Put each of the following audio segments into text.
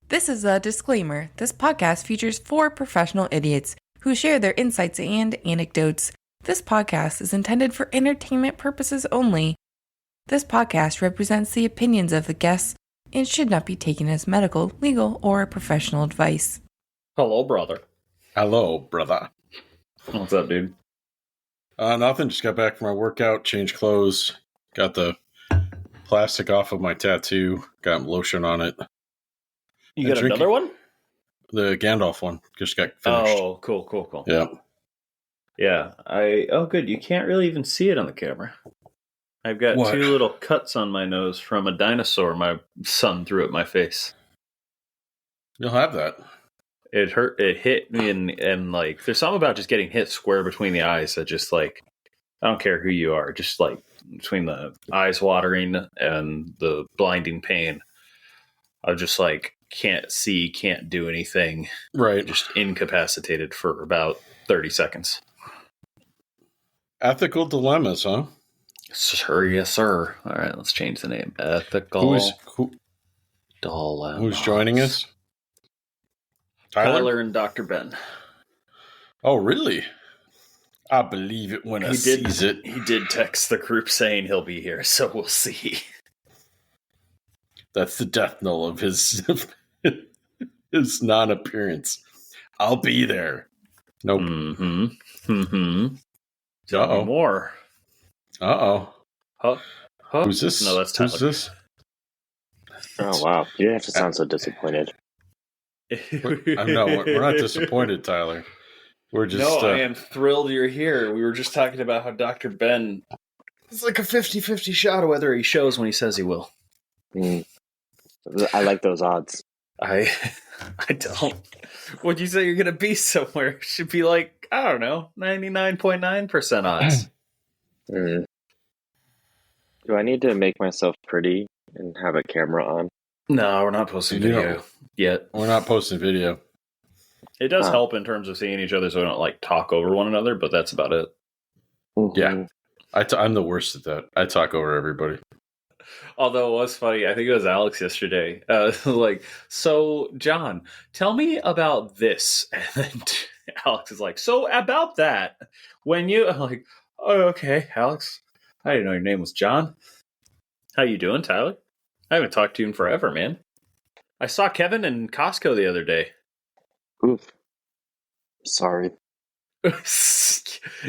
This is a disclaimer. This podcast features 4 professional idiots who share their insights and anecdotes. This podcast is intended for entertainment purposes only. This podcast represents the opinions of the guests and should not be taken as medical, legal, or professional advice. Hello, brother. Hello, brother. What's up, dude? Nothing. Just got back from my workout, changed clothes, got the plastic off of my tattoo, got lotion on it. You got another one? The Gandalf one. Just got finished. Oh, cool. Yeah. Yeah. Good. You can't really even see it on the camera. I've got What? 2 little cuts on my nose from a dinosaur my son threw at my face. You'll have that. It hurt. It hit me and like, there's something about just getting hit square between the eyes that just like, I don't care who you are, just like between the eyes watering and the blinding pain. I just like can't see, can't do anything. Right. Just incapacitated for about 30 seconds. Ethical dilemmas, huh? Sure, yes, sir. All right, let's change the name. Ethical Dilemmas. Who's joining us? Tyler and Dr. Ben. Oh, really? I believe it when I sees it. He did text the group saying he'll be here, so we'll see. That's the death knell of his his non-appearance. I'll be there. Nope. Tell me more. Uh-oh. Huh? Who's this? No, that's Tyler. Who's this? Oh, wow. You didn't have to sound so disappointed. We're not disappointed, Tyler. We're just... I am thrilled you're here. We were just talking about how Dr. Ben... It's like a 50-50 shot of whether he shows when he says he will. I like those odds. I don't. Would you say you're going to be somewhere? It should be like, I don't know, 99.9% odds. Do I need to make myself pretty and have a camera on? No, we're not posting video yet. We're not posting video. It does help in terms of seeing each other so we don't like talk over one another, but that's about it. Yeah. I'm the worst at that. I talk over everybody. Although it was funny, I think it was Alex yesterday. Like, so John, tell me about this. And then Alex is like, so about that, when you, I'm like, oh, okay, Alex, I didn't know your name was John. How you doing, Tyler? I haven't talked to you in forever, man. I saw Kevin in Costco the other day. Oof. Sorry.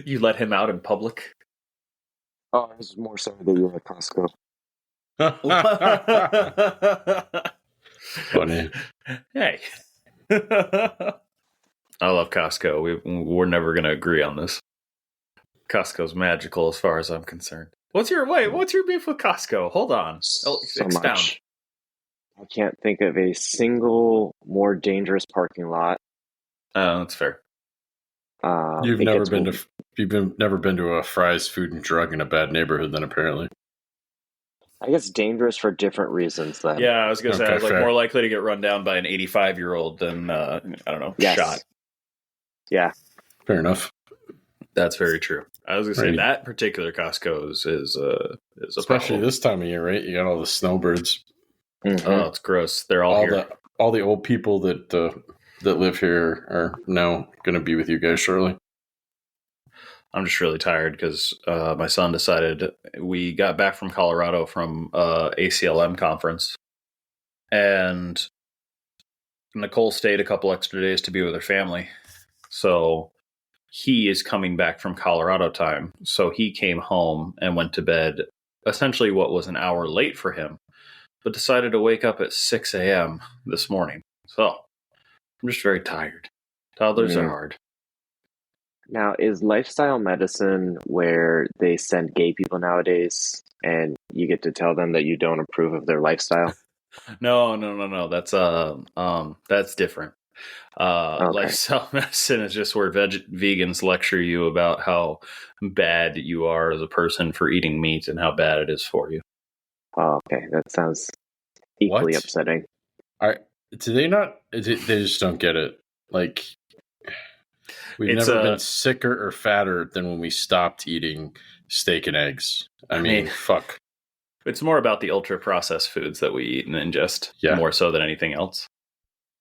You let him out in public? Oh, I was more sorry that you were at Costco. Funny. Hey. I love Costco. We're never going to agree on this. Costco's magical as far as I'm concerned. What's your beef with Costco? Hold on. Expound. Much. I can't think of a single more dangerous parking lot. Oh, that's fair. You've never been to a Fry's Food and Drug in a bad neighborhood then, apparently. I guess dangerous for different reasons then. Yeah, I was going to say, I was like fair. more likely to get run down by an 85-year-old than, I don't know, shot. Yeah. Fair enough. That's very true. I was going to say that particular Costco is a especially problem. this time of year, right? You got all the snowbirds. Mm-hmm. Oh, it's gross. They're all here. All the old people that live here are now going to be with you guys shortly. I'm just really tired because my son decided we got back from Colorado from ACLM conference, and Nicole stayed a couple extra days to be with her family. So he is coming back from Colorado time. So he came home and went to bed essentially what was an hour late for him, but decided to wake up at 6 a.m. this morning. So I'm just very tired. Toddlers are hard. Now, is lifestyle medicine where they send gay people nowadays and you get to tell them that you don't approve of their lifestyle? No. That's different. Okay. Lifestyle medicine is just where vegans lecture you about how bad you are as a person for eating meat and how bad it is for you. Oh, okay. That sounds equally upsetting. Do they not? They just don't get it. Like, we've never been sicker or fatter than when we stopped eating steak and eggs. I mean, fuck. It's more about the ultra processed foods that we eat and ingest, more so than anything else.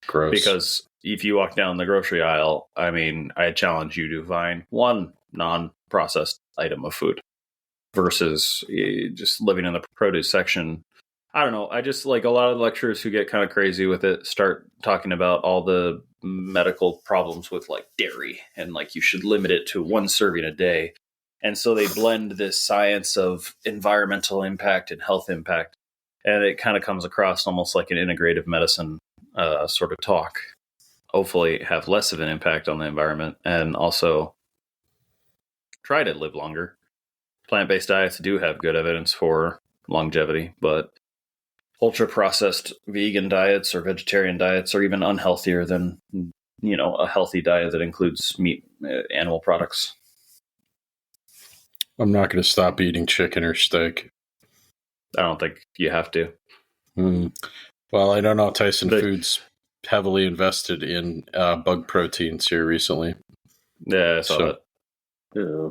Gross. Because if you walk down the grocery aisle, I mean, I challenge you to find one non-processed item of food versus just living in the produce section. I don't know. I just like a lot of lecturers who get kind of crazy with it start talking about all the medical problems with like dairy and like you should limit it to one serving a day. And so they blend this science of environmental impact and health impact. And it kind of comes across almost like an integrative medicine sort of talk. Hopefully have less of an impact on the environment and also try to live longer. Plant-based diets do have good evidence for longevity, but ultra-processed vegan diets or vegetarian diets are even unhealthier than, a healthy diet that includes meat, animal products. I'm not going to stop eating chicken or steak. I don't think you have to. Well, I don't know. Tyson Foods heavily invested in bug proteins here recently. Yeah, I saw that. Yeah.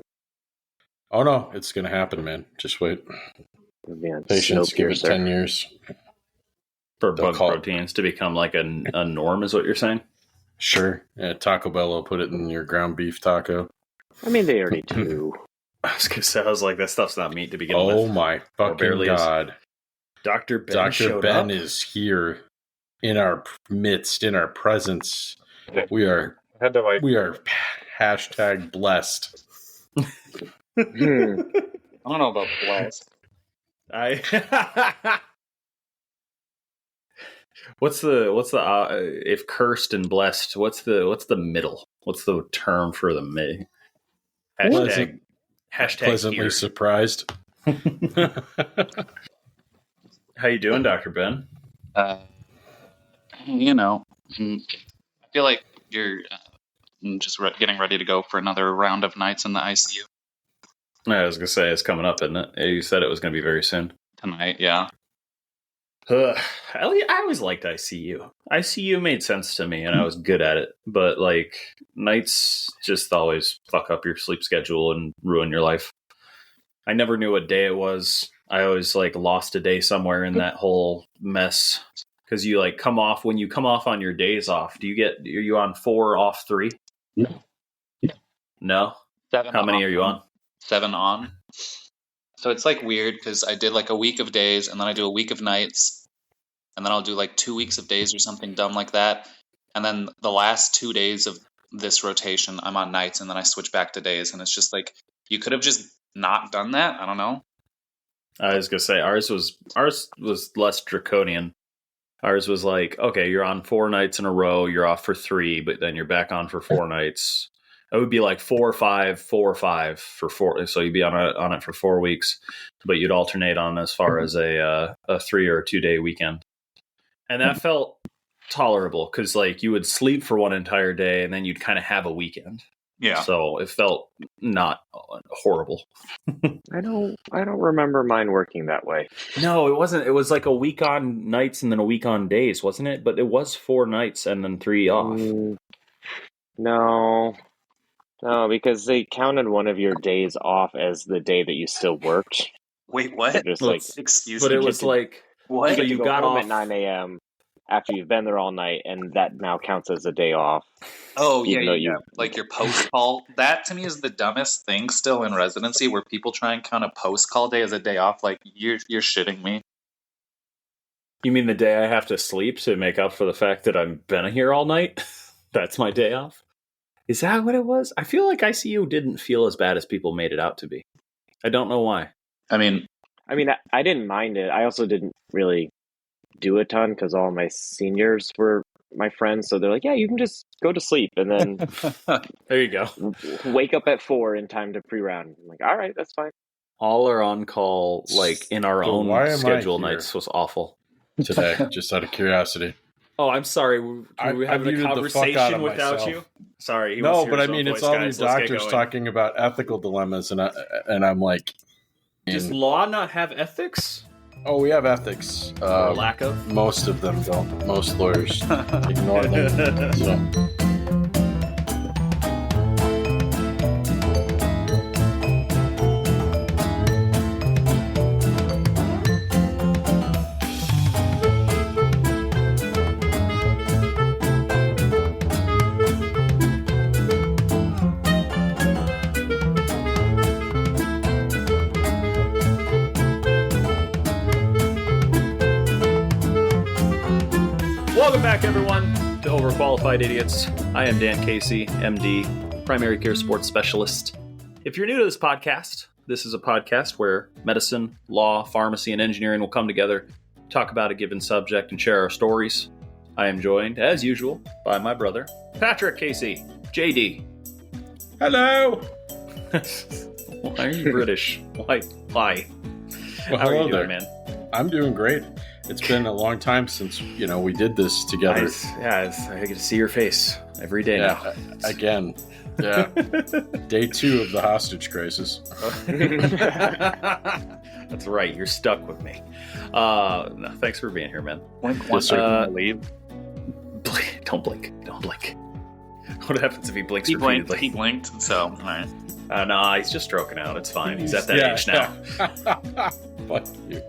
Oh, no. It's going to happen, man. Just wait. Man, Patience, give it 10 years. For bug proteins to become like a norm is what you're saying? Sure. Yeah, Taco Bell will put it in your ground beef taco. I mean, they already do. I was going to say, I was like, that stuff's not meat to begin with. Oh, my fucking God. Is. Dr. Ben is here in our midst, in our presence. We are hashtag blessed. I don't know about blessed. What's the if cursed and blessed? What's the middle? What's the term for the mid? Hashtag pleasantly here. Surprised. How you doing, Dr. Ben? I feel like you're just getting ready to go for another round of nights in the ICU. I was gonna say it's coming up, isn't it? You said it was gonna be very soon. Tonight, yeah. I always liked ICU. ICU made sense to me, and I was good at it. But like nights just always fuck up your sleep schedule and ruin your life. I never knew what day it was. I always like lost a day somewhere in that whole mess. Because you like come off when you come off on your days off. Are you on 4 off 3? No. 7. How many are you on? 7 on. So it's like weird because I did like a week of days and then I do a week of nights and then I'll do like 2 weeks of days or something dumb like that. And then the last 2 days of this rotation, I'm on nights and then I switch back to days. And it's just like, you could have just not done that. I don't know. I was going to say ours was less draconian. Ours was like, okay, you're on 4 nights in a row. You're off for 3, but then you're back on for 4 nights. It would be like 4 or 5, 4 or 5 for 4. So you'd be on it for 4 weeks, but you'd alternate on as far as a 3 or 2 day weekend. And that felt tolerable because like you would sleep for one entire day and then you'd kind of have a weekend. Yeah. So it felt not horrible. I don't remember mine working that way. No, it wasn't. It was like a week on nights and then a week on days, wasn't it? But it was 4 nights and then 3 off. No, because they counted one of your days off as the day that you still worked. Wait, what? Just like, excuse me. But it was like, what? So you got home off at 9 a.m. after you've been there all night, and that now counts as a day off. Oh, yeah. Like your post call. That to me is the dumbest thing still in residency, where people try and count a post call day as a day off. Like you're shitting me. You mean the day I have to sleep to make up for the fact that I've been here all night? That's my day off? Is that what it was? I feel like ICU didn't feel as bad as people made it out to be. I don't know why. I mean, I didn't mind it. I also didn't really do a ton because all my seniors were my friends. So they're like, yeah, you can just go to sleep and then there you go. Wake up at 4 in time to pre-round. I'm like, all right, that's fine. All our on-call, like in our own schedule nights was awful. Today, just out of curiosity. Oh, I'm sorry. We're having a conversation without you. Sorry. No, but I mean, it's all these doctors talking about ethical dilemmas, and I'm like, does law not have ethics? Oh, we have ethics. Or lack of? Most of them don't. Most lawyers ignore them. So. Welcome back, everyone, to Overqualified Idiots. I am Dan Casey, MD, Primary Care Sports Specialist. If you're new to this podcast, this is a podcast where medicine, law, pharmacy, and engineering will come together, talk about a given subject, and share our stories. I am joined, as usual, by my brother, Patrick Casey, JD. Hello. Why are you British? Why? Well, How are hello you there, doing, man? I'm doing great. It's been a long time since we did this together. Nice. Yeah, I get to see your face every day now. Again. Yeah. Day 2 of the hostage crisis. That's right. You're stuck with me. No, thanks for being here, man. Once I leave. Don't blink. Don't blink. What happens if he blinks He repeatedly? blinked, so, all right. Nah, he's just stroking out. It's fine. He's at that age now. Fuck you.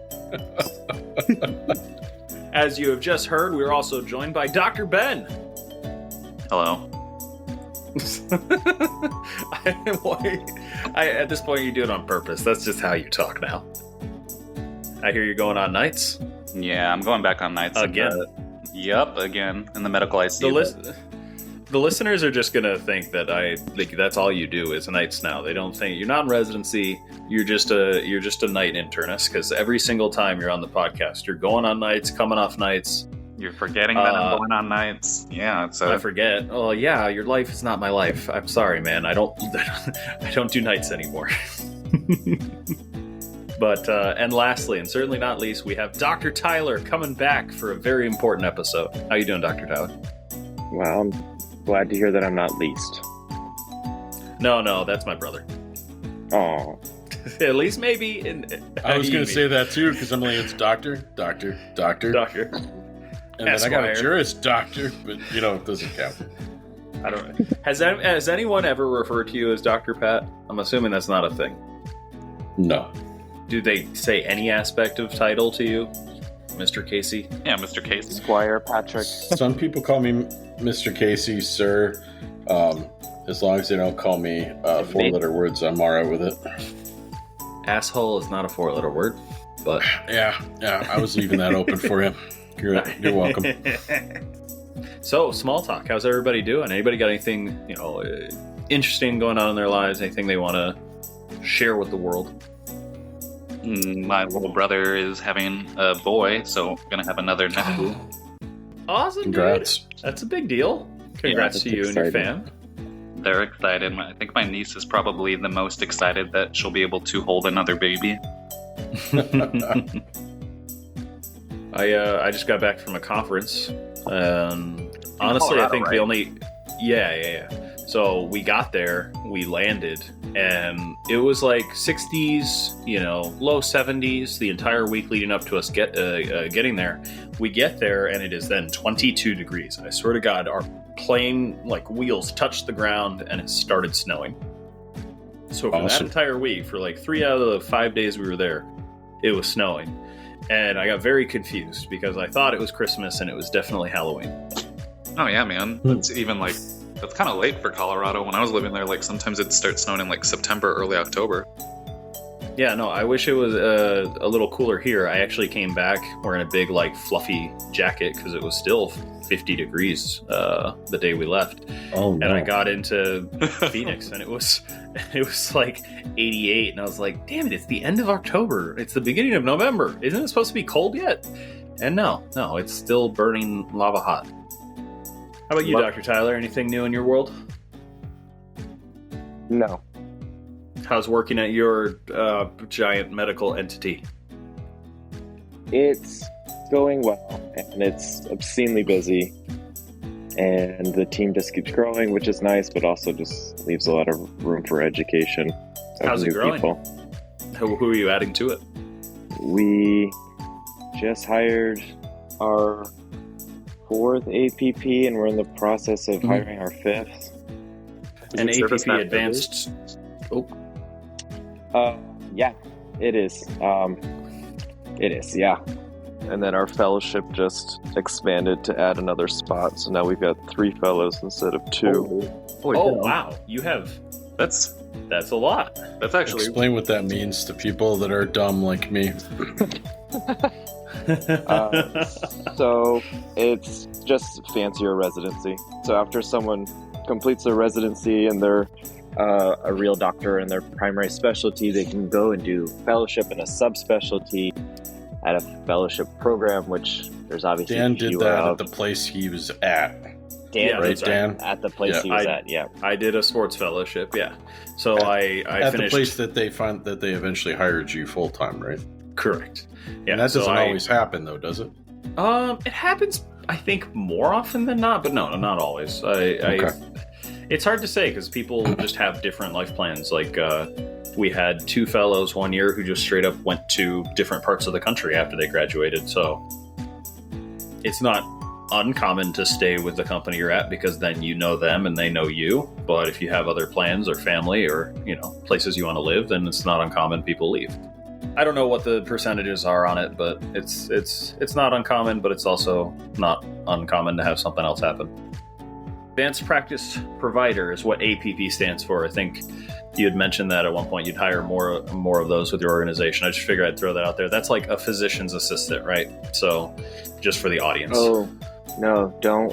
As you have just heard, we are also joined by Dr. Ben. Hello. At this point, you do it on purpose. That's just how you talk now. I hear you're going on nights. Yeah, I'm going back on nights. Again? Yep, again, in the medical ICU. The listeners are just gonna think that that's all you do is nights now. They don't think you're not in residency. You're just a night internist, because every single time you're on the podcast, you're going on nights, coming off nights. You're forgetting that I'm going on nights. Yeah, so I forget. Oh yeah, your life is not my life. I'm sorry, man. I don't do nights anymore. But and lastly, and certainly not least, we have Dr. Tyler coming back for a very important episode. How you doing, Dr. Tyler? Well, I'm glad to hear that I'm not least. No, that's my brother. Oh, At least maybe. I was going to say that too, because Emily, it's doctor. Doctor. And then I got a Juris Doctor, but it doesn't count. I don't know. Has anyone ever referred to you as Dr. Pat? I'm assuming that's not a thing. No. Do they say any aspect of title to you, Mr. Casey? yeah, Mr. Casey. Squire Patrick. Some people call me Mr. Casey, sir. As long as they don't call me 4-letter words, I'm alright with it. Asshole is not a 4-letter word, but Yeah, I was leaving that open for you. You're welcome. So, small talk. How's everybody doing? Anybody got anything, interesting going on in their lives? Anything they want to share with the world? My little brother is having a boy, so I'm going to have another nephew. Awesome, Congrats. dude. That's a big deal. Congrats to you and your fam. They're excited. I think my niece is probably the most excited that she'll be able to hold another baby. I just got back from a conference. Honestly, Colorado, I think right? the only... Yeah. So we got there, we landed, and it was like 60s, low 70s the entire week leading up to us getting there. We get there, and it is then 22 degrees. I swear to God, our plane, wheels touched the ground, and it started snowing. So for that entire week, for 3 out of the 5 days we were there, it was snowing. And I got very confused because I thought it was Christmas, and it was definitely Halloween. Oh, yeah, man. It's even that's kind of late for Colorado. When I was living there, sometimes it'd start snowing in September, early October. Yeah, no, I wish it was a little cooler here. I actually came back wearing a big, fluffy jacket because it was still 50 degrees the day we left. Oh, no. And I got into Phoenix, and it was 88, and I was like, damn it, it's the end of October. It's the beginning of November. Isn't it supposed to be cold yet? And no, it's still burning lava hot. How about you, Dr. Tyler? Anything new in your world? No. How's working at your giant medical entity? It's going well, and it's obscenely busy. And the team just keeps growing, which is nice, but also just leaves a lot of room for education. How's it growing? People. Who are you adding to it? We just hired our 4th APP, and we're in the process of hiring our 5th. An APP advanced. Yeah, it is. It is, yeah. And then our fellowship just expanded to add another spot, so now we've got 3 fellows instead of 2. Wow! You have that's a lot. That's actually Explain what that means to people that are dumb like me. So it's just fancier residency. So after someone completes their residency and they're a real doctor in their primary specialty, they can go and do fellowship in a subspecialty at a fellowship program, which there's obviously Dan did fewer that of. at the place he was at. Dan, Yeah, right, did Dan? At the place he was at, yeah. I did a sports fellowship, yeah. So I At finished. the place that they eventually hired you full time, right? Correct. Yeah, And that so doesn't always happen, though, does it? It happens, I think, more often than not, but no, not always. It's hard to say because people just have different life plans. Like we had 2 fellows one year who just straight up went to different parts of the country after they graduated. So it's not uncommon to stay with the company you're at because then you know them and they know you. But if you have other plans or family or places you want to live, then it's not uncommon people leave. I don't know what the percentages are on it, but it's not uncommon, but it's also not uncommon to have something else happen. Advanced Practice Provider is what APP stands for. I think you had mentioned that at one point you'd hire more of those with your organization. I just figured I'd throw that out there. That's like a physician's assistant, right? So just for the audience. Oh, no, don't.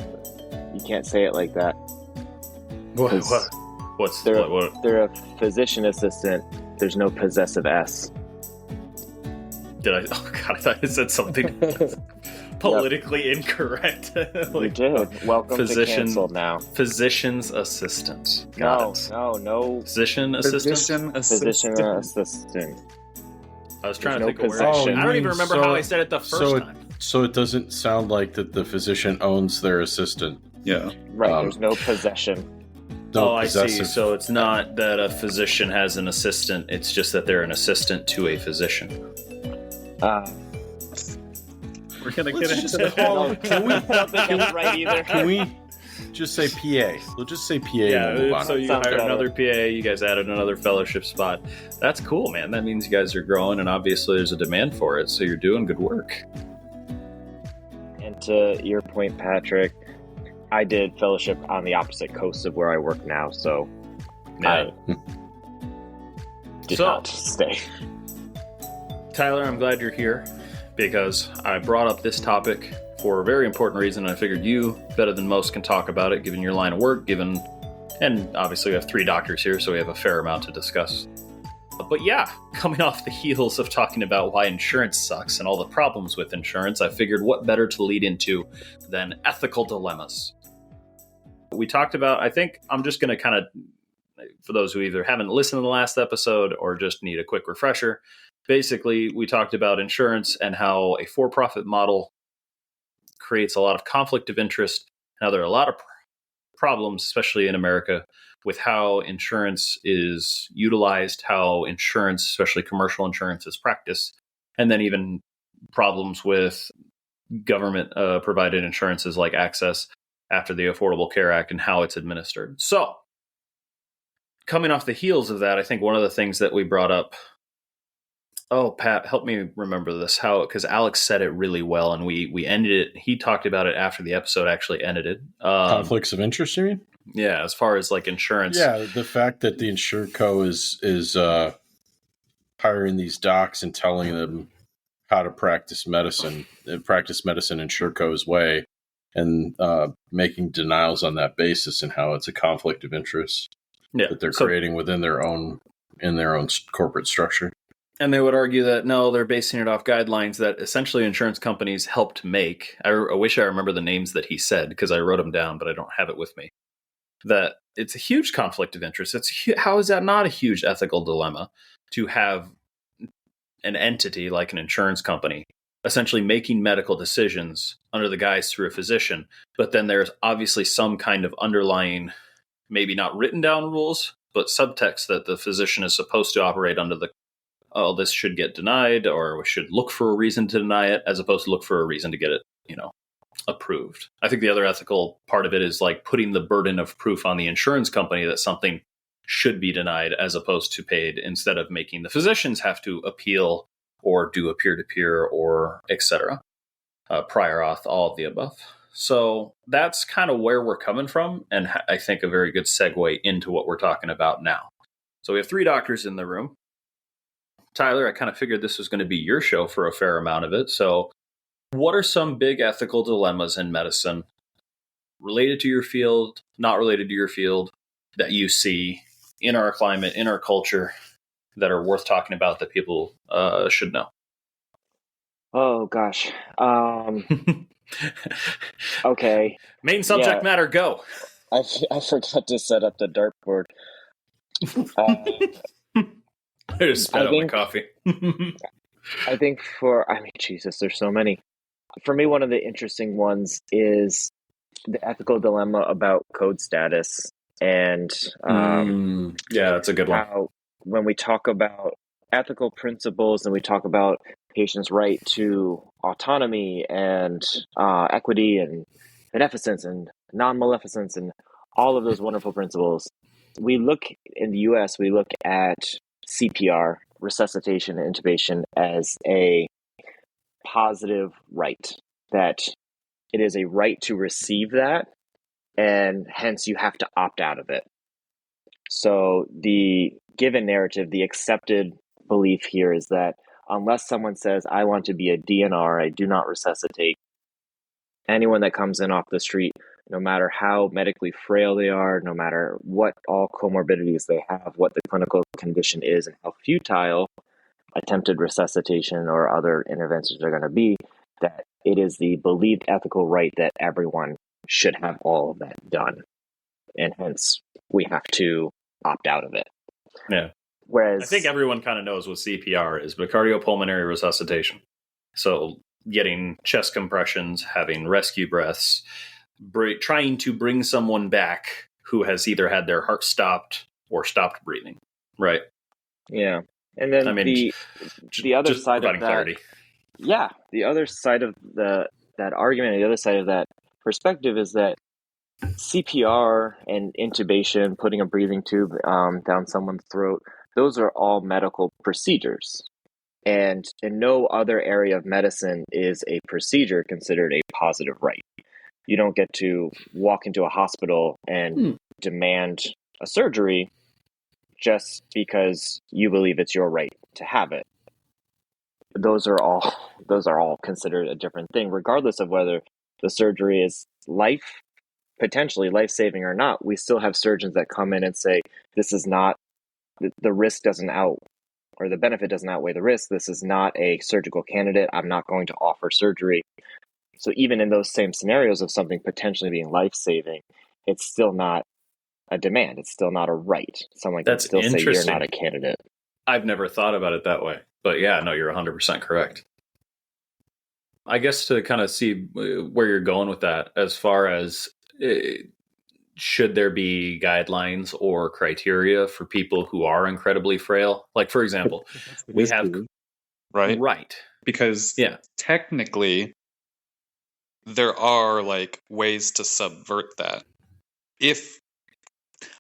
You can't say it like that. What? They're a physician assistant. There's no possessive S. Did I? Oh God, I thought I said something politically incorrect. You did. Welcome to Canceled now. Physician's assistant. No. Physician assistant? Physician assistant. I was trying to There's think no of where possession. I don't even remember how I said it the first time. So it doesn't sound like that the physician owns their assistant. Yeah. Right, there's no possession. No I see. possessive. So it's not that a physician has an assistant, it's just that they're an assistant to a physician. We're gonna get into it. Can we? That's right either. Can we just say PA? We'll just say PA. Yeah, and we'll move on. so you Sounds hired better. another PA, you guys added another fellowship spot. That's cool, man. That means you guys are growing, and obviously there's a demand for it, so you're doing good work. And to your point, Patrick, I did fellowship on the opposite coast of where I work now, so Yeah. I did So- not stay. Tyler, I'm glad you're here because I brought up this topic for a very important reason. I figured you, better than most, can talk about it, given your line of work, and obviously we have 3 doctors here, so we have a fair amount to discuss. But yeah, coming off the heels of talking about why insurance sucks and all the problems with insurance, I figured what better to lead into than ethical dilemmas. We talked about, I think I'm just going to kind of, for those who either haven't listened to the last episode or just need a quick refresher, basically we talked about insurance and how a for-profit model creates a lot of conflict of interest. Now, there are a lot of problems, especially in America, with how insurance is utilized, how insurance, especially commercial insurance, is practiced, and then even problems with government provided insurances like Access after the Affordable Care Act and how it's administered. So, coming off the heels of that, I think one of the things that we brought up, Pat, help me remember this, because Alex said it really well, and we ended it. He talked about it after the episode actually ended. Conflicts of interest, you mean? Yeah, as far as like insurance. Yeah, the fact that the InsureCo is hiring these docs and telling them how to practice medicine InsureCo's way, and making denials on that basis, and how it's a conflict of interest that they're creating within their own corporate structure. And they would argue that, no, they're basing it off guidelines that essentially insurance companies helped make. I wish I remember the names that he said because I wrote them down, but I don't have it with me. That it's a huge conflict of interest. How is that not a huge ethical dilemma to have an entity like an insurance company essentially making medical decisions under the guise through a physician, but then there's obviously some kind of underlying, maybe not written down rules, but subtext that the physician is supposed to operate under this should get denied, or we should look for a reason to deny it, as opposed to look for a reason to get it, approved. I think the other ethical part of it is like putting the burden of proof on the insurance company that something should be denied as opposed to paid, instead of making the physicians have to appeal or do a peer-to-peer or etc. Prior auth, all of the above. So that's kind of where we're coming from, and I think a very good segue into what we're talking about now. So we have 3 doctors in the room. Tyler, I kind of figured this was going to be your show for a fair amount of it. So what are some big ethical dilemmas in medicine related to your field, not related to your field, that you see in our climate, in our culture, that are worth talking about that people should know? Oh gosh. Okay. Main subject matter, go. I forgot to set up the dartboard. I just spat out my coffee. I think Jesus, there's so many. For me, one of the interesting ones is the ethical dilemma about code status. And yeah, that's a good one. How, when we talk about ethical principles and we talk about patients' right to autonomy and equity and beneficence and non-maleficence and all of those wonderful principles, we look in the US, we look at CPR, resuscitation and intubation, as a positive right, that it is a right to receive that, and hence you have to opt out of it. So the given narrative, the accepted belief here is that unless someone says, I want to be a DNR, I do not resuscitate, anyone that comes in off the street, no matter how medically frail they are, no matter what all comorbidities they have, what the clinical condition is, and how futile attempted resuscitation or other interventions are going to be, that it is the believed ethical right that everyone should have all of that done. And hence, we have to opt out of it. Yeah. Whereas I think everyone kind of knows what CPR is, but cardiopulmonary resuscitation. So getting chest compressions, having rescue breaths, trying to bring someone back who has either had their heart stopped or stopped breathing. Right. Yeah. And then the other side of that, clarity. Yeah, the other side of that argument, the other side of that perspective is that CPR and intubation, putting a breathing tube down someone's throat, those are all medical procedures. And in no other area of medicine is a procedure considered a positive right. You don't get to walk into a hospital and demand a surgery just because you believe it's your right to have it. Those are all considered a different thing, regardless of whether the surgery is potentially life-saving or not. We still have surgeons that come in and say, this is not, the risk doesn't or the benefit doesn't outweigh the risk. This is not a surgical candidate. I'm not going to offer surgery. So even in those same scenarios of something potentially being life-saving, it's still not a demand. It's still not a right. Someone can still say you're not a candidate. I've never thought about it that way. But yeah, no, you're 100% correct. I guess to kind of see where you're going with that, as far as should there be guidelines or criteria for people who are incredibly frail? Like, for example, we have... Right. Because technically, there are like ways to subvert that.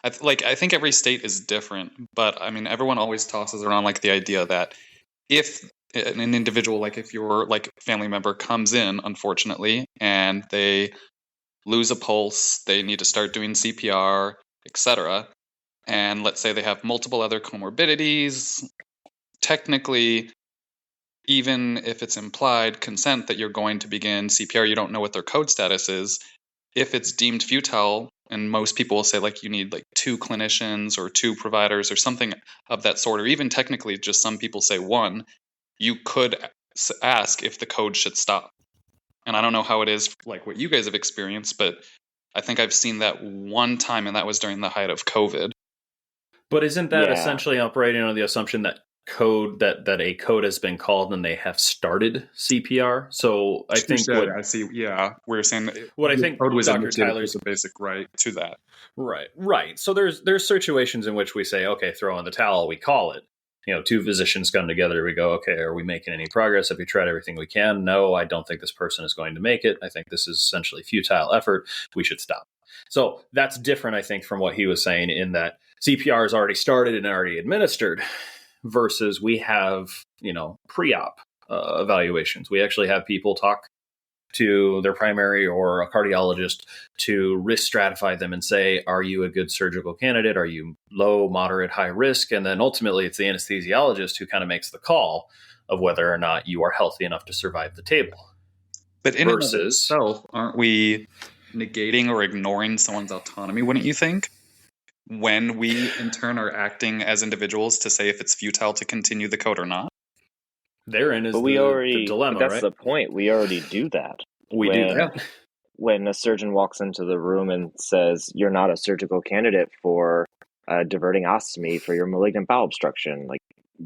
I think every state is different, but I mean, everyone always tosses around like the idea that if an individual, like if your like family member comes in, unfortunately, and they lose a pulse, they need to start doing CPR, etc., and let's say they have multiple other comorbidities, technically, even if it's implied consent that you're going to begin CPR, you don't know what their code status is. If it's deemed futile, and most people will say like you need like 2 clinicians or 2 providers or something of that sort, or even technically just some people say 1, you could ask if the code should stop. And I don't know how it is like what you guys have experienced, but I think I've seen that one time, and that was during the height of COVID. But isn't that essentially operating on the assumption that that a code has been called and they have started CPR? So I think I see. Yeah, we're saying what I think code was Dr. Tyler's a basic right to that. Right. So there's situations in which we say, okay, throw in the towel. We call it. 2 physicians come together. We go, okay, are we making any progress? Have we tried everything we can? No, I don't think this person is going to make it. I think this is essentially futile effort. We should stop. So that's different, I think, from what he was saying in that CPR is already started and already administered versus we have, pre-op evaluations. We actually have people talk to their primary or a cardiologist to risk stratify them and say, are you a good surgical candidate? Are you low, moderate, high risk? And then ultimately it's the anesthesiologist who kind of makes the call of whether or not you are healthy enough to survive the table. But in and of itself, aren't we negating or ignoring someone's autonomy, wouldn't you think? When we in turn are acting as individuals to say if it's futile to continue the code or not? Therein is the dilemma, that's right? the point. We already do that. We do that. When a surgeon walks into the room and says, you're not a surgical candidate for a diverting ostomy for your malignant bowel obstruction, like,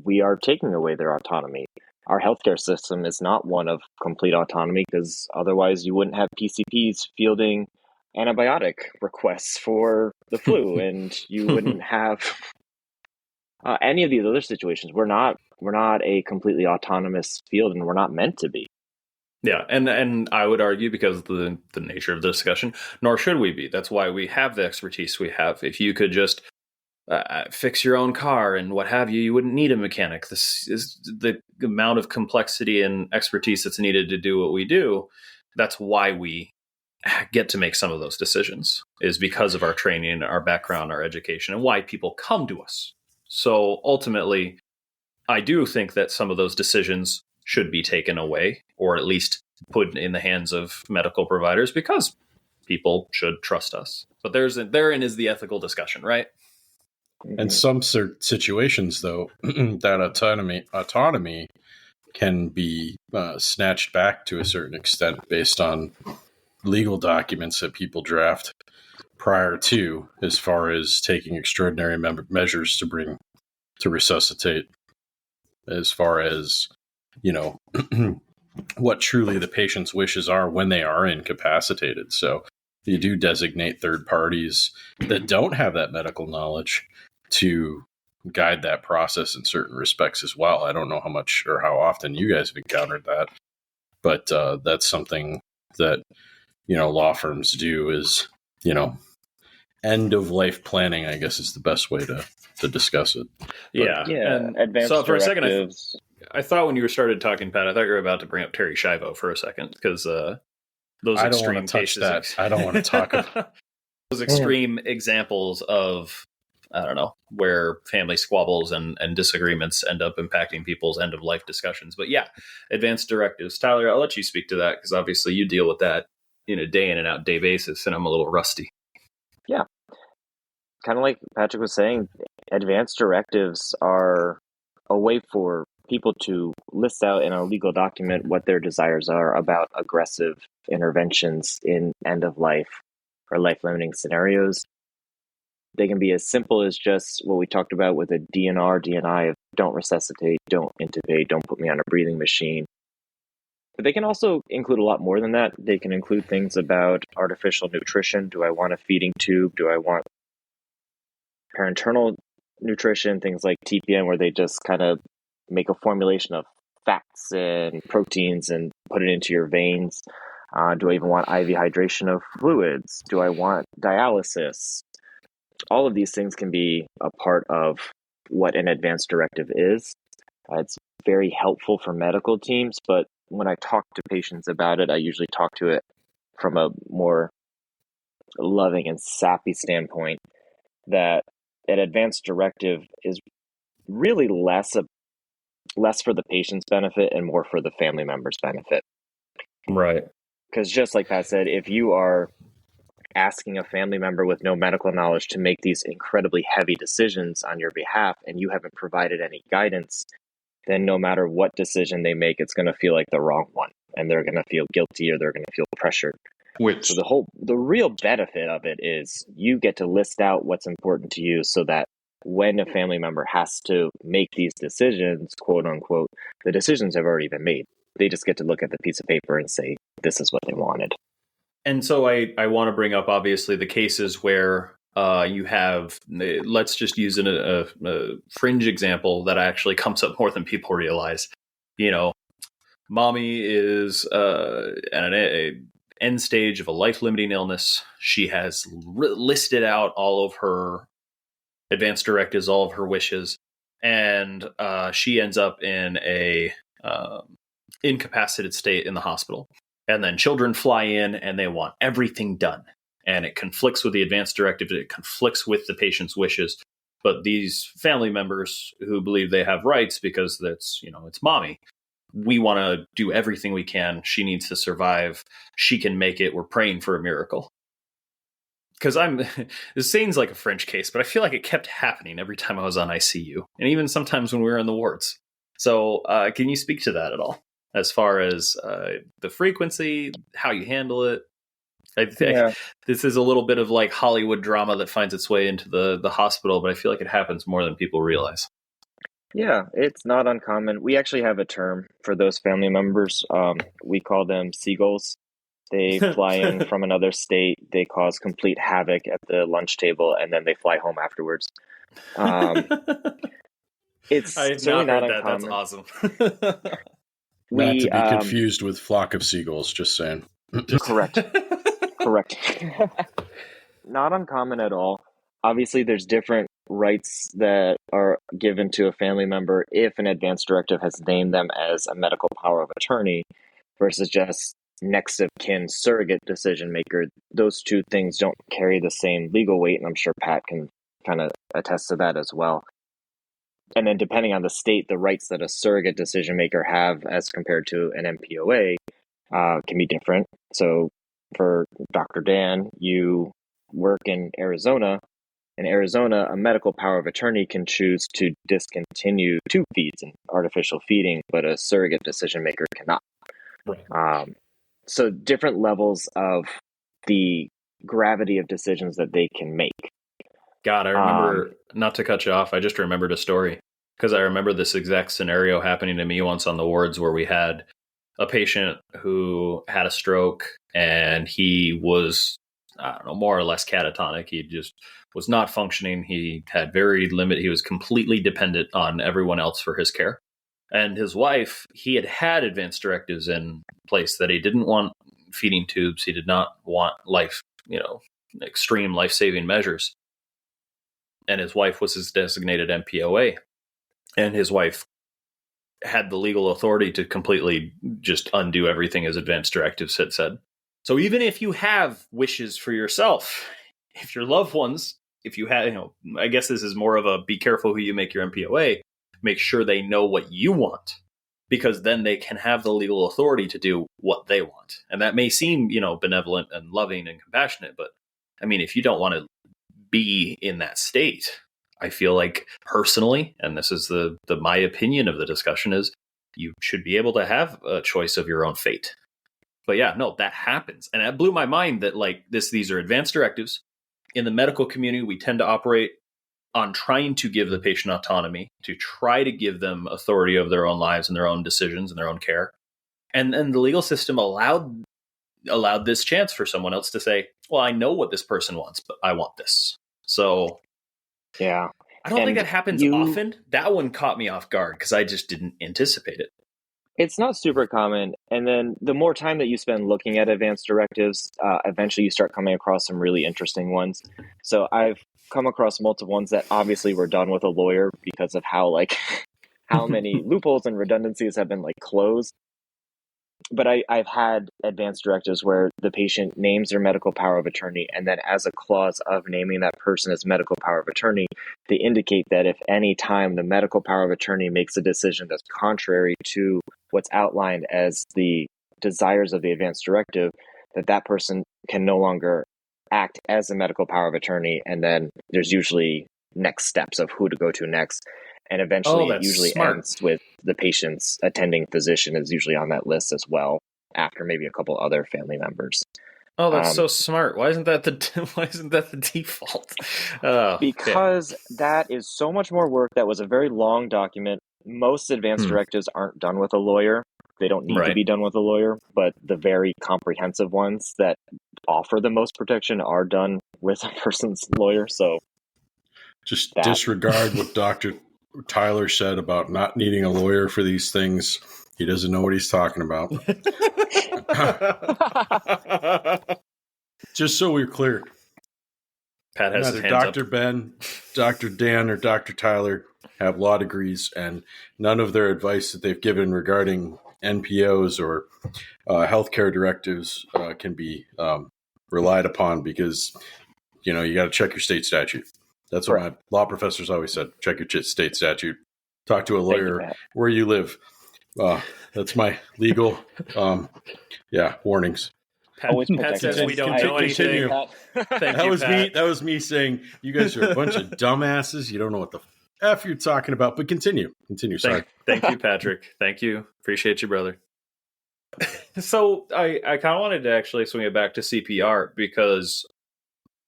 we are taking away their autonomy. Our healthcare system is not one of complete autonomy, because otherwise you wouldn't have PCPs fielding antibiotic requests for the flu, and you wouldn't have any of these other situations. We're not a completely autonomous field, and we're not meant to be. Yeah, and I would argue, because of the nature of the discussion, nor should we be. That's why we have the expertise we have. If you could just fix your own car and what have you, you wouldn't need a mechanic. This is the amount of complexity and expertise that's needed to do what we do. That's why we get to make some of those decisions, is because of our training, our background, our education, and why people come to us. So ultimately, I do think that some of those decisions should be taken away, or at least put in the hands of medical providers, because people should trust us. But therein is the ethical discussion, right? In some situations, though, that autonomy can be snatched back to a certain extent based on legal documents that people draft prior to, as far as taking extraordinary measures to resuscitate, as far as, what truly the patient's wishes are when they are incapacitated. So you do designate third parties that don't have that medical knowledge to guide that process in certain respects as well. I don't know how much or how often you guys have encountered that, but that's something that, law firms do, is, end of life planning, I guess, is the best way to discuss it. Yeah. And advanced so for directives. a second, I thought when you started talking, Pat, I thought you were about to bring up Terry Schiavo for a second, because those I don't extreme want to touch cases, that. I don't want to talk about those extreme examples of, I don't know, where family squabbles and disagreements end up impacting people's end of life discussions. But yeah, advanced directives. Tyler, I'll let you speak to that, because obviously you deal with that day in and out day basis, and I'm a little rusty. Yeah. Kind of like Patrick was saying, advanced directives are a way for people to list out in a legal document what their desires are about aggressive interventions in end of life or life-limiting scenarios. They can be as simple as just what we talked about with a DNR, DNI of don't resuscitate, don't intubate, don't put me on a breathing machine. But they can also include a lot more than that. They can include things about artificial nutrition. Do I want a feeding tube? Do I want parenteral nutrition? Things like TPN, where they just kind of make a formulation of fats and proteins and put it into your veins. Do I even want IV hydration of fluids? Do I want dialysis? All of these things can be a part of what an advanced directive is. It's very helpful for medical teams, but when I talk to patients about it, I usually talk to it from a more loving and sappy standpoint, that an advanced directive is really less for the patient's benefit and more for the family member's benefit. Right. Because just like Pat said, if you are asking a family member with no medical knowledge to make these incredibly heavy decisions on your behalf, and you haven't provided any guidance, then no matter what decision they make, it's going to feel like the wrong one, and they're going to feel guilty, or they're going to feel pressured. So the real benefit of it is you get to list out what's important to you, so that when a family member has to make these decisions, quote unquote, the decisions have already been made. They just get to look at the piece of paper and say, this is what they wanted. And so I want to bring up, obviously, the cases where you have, let's just use a fringe example that actually comes up more than people realize. Mommy is at an end stage of a life-limiting illness. She has listed out all of her advanced directives, all of her wishes, and she ends up in a incapacitated state in the hospital. And then children fly in and they want everything done. And it conflicts with the advance directive. It conflicts with the patient's wishes. But these family members who believe they have rights because it's mommy. We want to do everything we can. She needs to survive. She can make it. We're praying for a miracle. Because this seems like a French case, but I feel like it kept happening every time I was on ICU. And even sometimes when we were in the wards. So can you speak to that at all? As far as the frequency, how you handle it? I think this is a little bit of like Hollywood drama that finds its way into the hospital, but I feel like it happens more than people realize. Yeah, it's not uncommon. We actually have a term for those family members. We call them seagulls. They fly in from another state. They cause complete havoc at the lunch table, and then they fly home afterwards. It's certainly not uncommon. That's awesome. Not to be confused with flock of seagulls, just saying. Correct. Not uncommon at all. Obviously, there's different rights that are given to a family member if an advance directive has named them as a medical power of attorney versus just next of kin surrogate decision maker. Those two things don't carry the same legal weight, and I'm sure Pat can kind of attest to that as well. And then depending on the state, the rights that a surrogate decision maker have as compared to an MPOA can be different. So for Dr. Dan, you work in Arizona. In Arizona, a medical power of attorney can choose to discontinue tube feeds and artificial feeding, but a surrogate decision maker cannot. Right. So different levels of the gravity of decisions that they can make. God, I remember, not to cut you off, I just remembered a story because I remember this exact scenario happening to me once on the wards where we had a patient who had a stroke and he was, more or less catatonic. He just was not functioning. He had very limited, he was completely dependent on everyone else for his care. And his wife, he had advanced directives in place that he didn't want feeding tubes. He did not want extreme life-saving measures. And his wife was his designated MPOA. And his wife had the legal authority to completely just undo everything his advanced directives had said. So even if you have wishes for yourself, if your loved ones, if you have, I guess this is more of a be careful who you make your MPOA, make sure they know what you want, because then they can have the legal authority to do what they want. And that may seem, benevolent and loving and compassionate, but I mean, if you don't want to be in that state, I feel like personally, and this is my opinion of the discussion, is you should be able to have a choice of your own fate. But yeah, no, that happens. And it blew my mind that these are advanced directives. In the medical community, we tend to operate on trying to give the patient autonomy, to try to give them authority over their own lives and their own decisions and their own care. And then the legal system allowed this chance for someone else to say, well, I know what this person wants, but I want this. So yeah, I don't think that happens often. That one caught me off guard because I just didn't anticipate it. It's not super common. And then the more time that you spend looking at advanced directives, eventually you start coming across some really interesting ones. So I've come across multiple ones that obviously were done with a lawyer because of how many loopholes and redundancies have been closed. But I've had advanced directives where the patient names their medical power of attorney, and then as a clause of naming that person as medical power of attorney, they indicate that if any time the medical power of attorney makes a decision that's contrary to what's outlined as the desires of the advanced directive, that person can no longer act as a medical power of attorney, and then there's usually next steps of who to go to next. And eventually it usually ends with the patient's attending physician is usually on that list as well, after maybe a couple other family members. Oh, that's so smart. Why isn't that the default? Because that is so much more work. That was a very long document. Most advanced directives aren't done with a lawyer. They don't need to be done with a lawyer, but the very comprehensive ones that offer the most protection are done with a person's lawyer. So just disregard what Dr. Tyler said about not needing a lawyer for these things. He doesn't know what he's talking about. Just so we're clear. Pat has his hands Dr. up. Ben, Dr. Dan, or Dr. Tyler have law degrees, and none of their advice that they've given regarding NPOs or healthcare directives can be relied upon because, you got to check your state statute. That's what my law professors always said. Check your state statute. Talk to a lawyer where you live. That's my legal, warnings. Pat says we don't know anything. That was me saying you guys are a bunch of dumbasses. You don't know what the F you're talking about. But continue. Sorry. Thank you, Patrick. Thank you. Appreciate you, brother. So I kind of wanted to actually swing it back to CPR because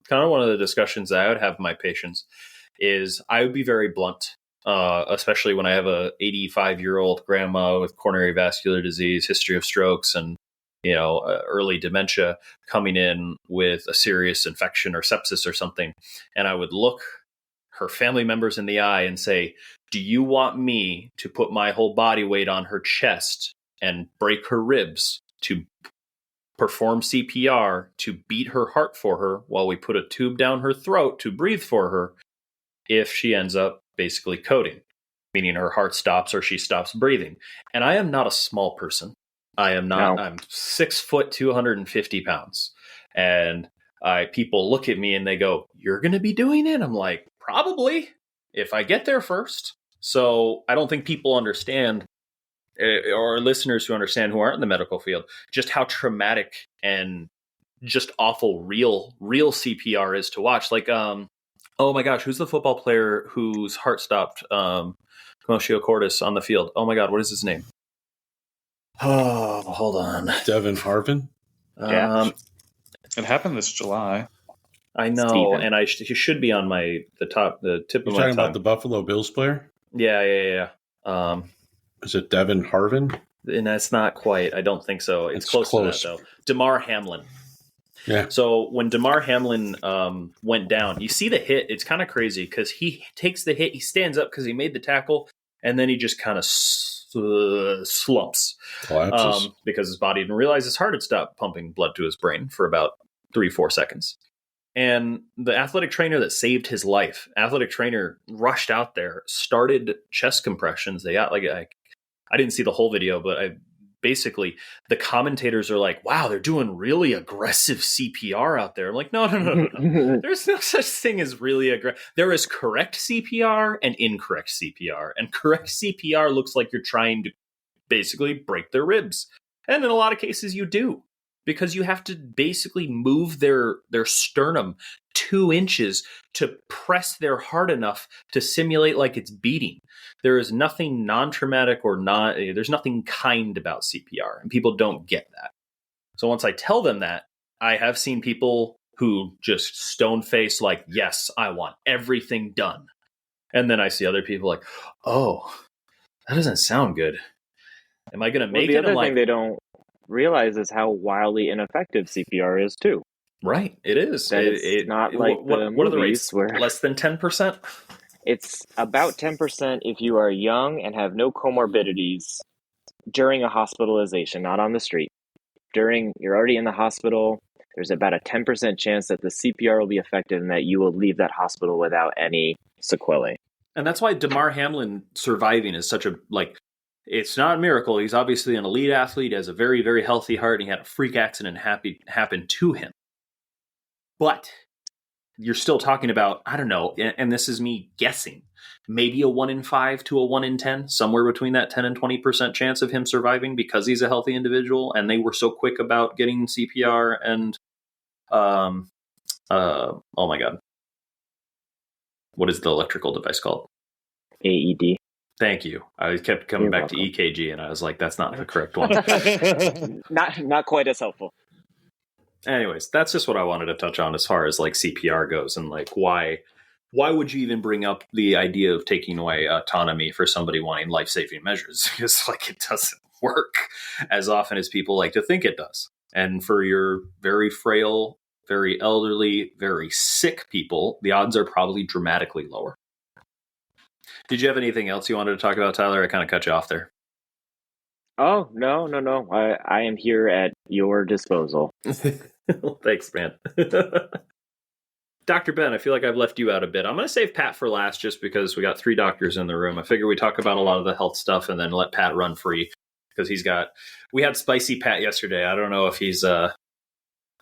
kind of one of the discussions that I would have with my patients is I would be very blunt, especially when I have a 85-year-old grandma with coronary vascular disease, history of strokes, and early dementia coming in with a serious infection or sepsis or something. And I would look her family members in the eye and say, do you want me to put my whole body weight on her chest and break her ribs to perform CPR, to beat her heart for her while we put a tube down her throat to breathe for her if she ends up basically coding, meaning her heart stops or she stops breathing? And I am not a small person. I am not. No. I'm 6 foot, 250 pounds. And people look at me and they go, you're going to be doing it? I'm like, probably, if I get there first. So I don't think people understand, or listeners who understand who aren't in the medical field, just how traumatic and just awful real CPR is to watch. Like, oh my gosh, who's the football player whose heart stopped? Commotio cordis on the field. Oh my God, what is his name? Oh, hold on. Devin Harvin? Yeah. It happened this July. I know, Steven. And he should be on the tip of my tongue. You're talking about the Buffalo Bills player? Yeah. Is it Devin Harvin? And that's not quite. I don't think so. It's close to that, though. Damar Hamlin. Yeah. So when Damar Hamlin went down, you see the hit. It's kind of crazy because he takes the hit. He stands up because he made the tackle, and then he just kind of slumps. Collapses. Because his body didn't realize his heart had stopped pumping blood to his brain for about 3-4 seconds. And the athletic trainer that saved his life, rushed out there, started chest compressions. They got I didn't see the whole video, but basically the commentators are like, wow, they're doing really aggressive CPR out there. I'm like, no. There's no such thing as really aggressive. There is correct CPR and incorrect CPR. And correct CPR looks like you're trying to basically break their ribs. And in a lot of cases you do, because you have to basically move their sternum 2 inches to press their heart enough to simulate like it's beating. There is nothing non-traumatic there's nothing kind about CPR, and people don't get that. So once I tell them that, I have seen people who just stone face like, yes, I want everything done. And then I see other people like, oh, that doesn't sound good. Am I going to make it? The other thing they don't realize is how wildly ineffective CPR is too. Right, it is. It's not like what are the rates? Where less than 10%? It's about 10% if you are young and have no comorbidities during a hospitalization, not on the street. You're already in the hospital, there's about a 10% chance that the CPR will be effective and that you will leave that hospital without any sequelae. And that's why Damar Hamlin surviving is such a, it's not a miracle. He's obviously an elite athlete, has a very, very healthy heart, and he had a freak accident happen to him. But you're still talking about, I don't know, and this is me guessing, maybe a 1 in 5 to a 1 in 10, somewhere between that 10 and 20% chance of him surviving because he's a healthy individual, and they were so quick about getting CPR and, oh my God. What is the electrical device called? AED. Thank you. I kept coming back to EKG, and I was like, that's not the correct one. Not quite as helpful. Anyways, that's just what I wanted to touch on as far as CPR goes, and why would you even bring up the idea of taking away autonomy for somebody wanting life-saving measures? Because it doesn't work as often as people like to think it does. And for your very frail, very elderly, very sick people, the odds are probably dramatically lower. Did you have anything else you wanted to talk about, Tyler? I kind of cut you off there. Oh, no. I am here at your disposal. Thanks, man. Dr. Ben, I feel like I've left you out a bit. I'm going to save Pat for last just because we got 3 doctors in the room. I figure we talk about a lot of the health stuff and then let Pat run free because we had Spicy Pat yesterday. I don't know if he's, I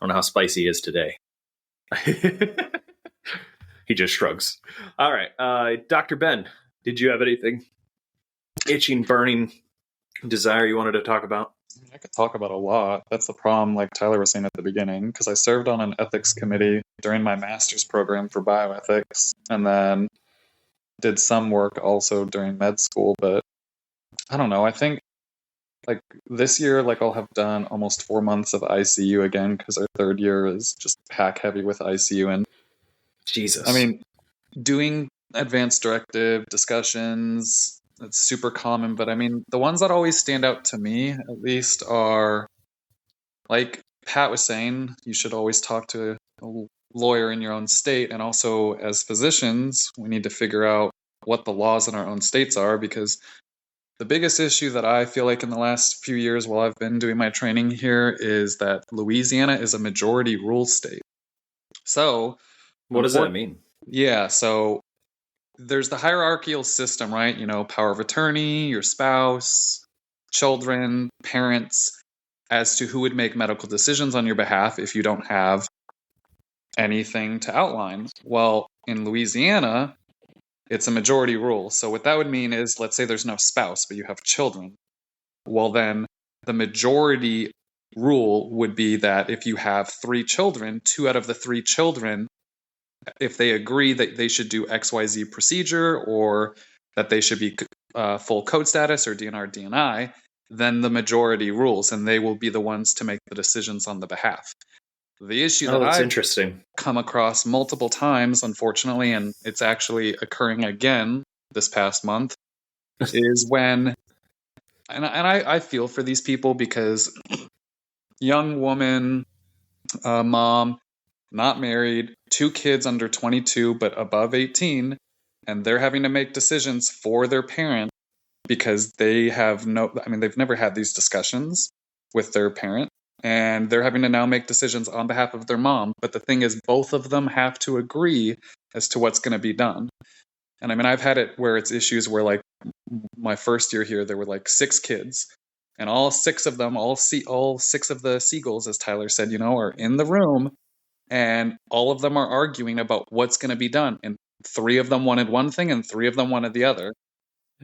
don't know how spicy he is today. He just shrugs. All right. Dr. Ben, did you have anything itching, burning desire you wanted to talk about? I could talk about a lot. That's the problem, like Tyler was saying at the beginning, because I served on an ethics committee during my master's program for bioethics, and then did some work also during med school. But I don't know. I think like this year, like I'll have done almost 4 months of ICU again, because our third year is just pack heavy with ICU. And Jesus. I mean, doing advanced directive discussions, it's super common, but I mean, the ones that always stand out to me, at least, are like Pat was saying, you should always talk to a lawyer in your own state. And also, as physicians, we need to figure out what the laws in our own states are, because the biggest issue that I feel like in the last few years while I've been doing my training here is that Louisiana is a majority rule state. So, what does that mean? Yeah, so there's the hierarchical system, right? You know, power of attorney, your spouse, children, parents, as to who would make medical decisions on your behalf if you don't have anything to outline. Well, in Louisiana, it's a majority rule. So what that would mean is, let's say there's no spouse, but you have children. Well, then the majority rule would be that if you have 3 children, 2 out of the 3 children, if they agree that they should do XYZ procedure or that they should be full code status or DNR DNI, then the majority rules, and they will be the ones to make the decisions on the behalf. The issue that I've interesting. come across multiple times, unfortunately, and it's actually occurring again this past month, is when, and I feel for these people, because young woman, mom, not married, 2 kids under 22 but above 18, and they're having to make decisions for their parent because they have they've never had these discussions with their parent, and they're having to now make decisions on behalf of their mom. But the thing is, both of them have to agree as to what's going to be done. And I mean, I've had it where it's issues where, like, my first year here, there were like 6 kids, and all 6 of them, all 6 of the seagulls, as Tyler said, you know, are in the room, and all of them are arguing about what's going to be done. And 3 of them wanted one thing and 3 of them wanted the other.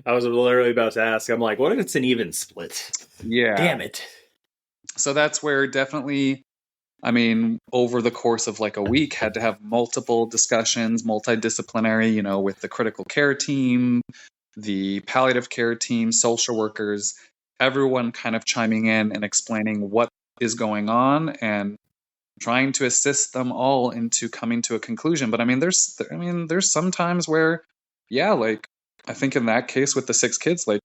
I was literally about to ask, I'm like, what if it's an even split? Yeah. Damn it. So that's where definitely, I mean, over the course of like a week, had to have multiple discussions, multidisciplinary, you know, with the critical care team, the palliative care team, social workers, everyone kind of chiming in and explaining what is going on and trying to assist them all into coming to a conclusion. But I mean, there's some times where, yeah, like I think in that case with the 6 kids, like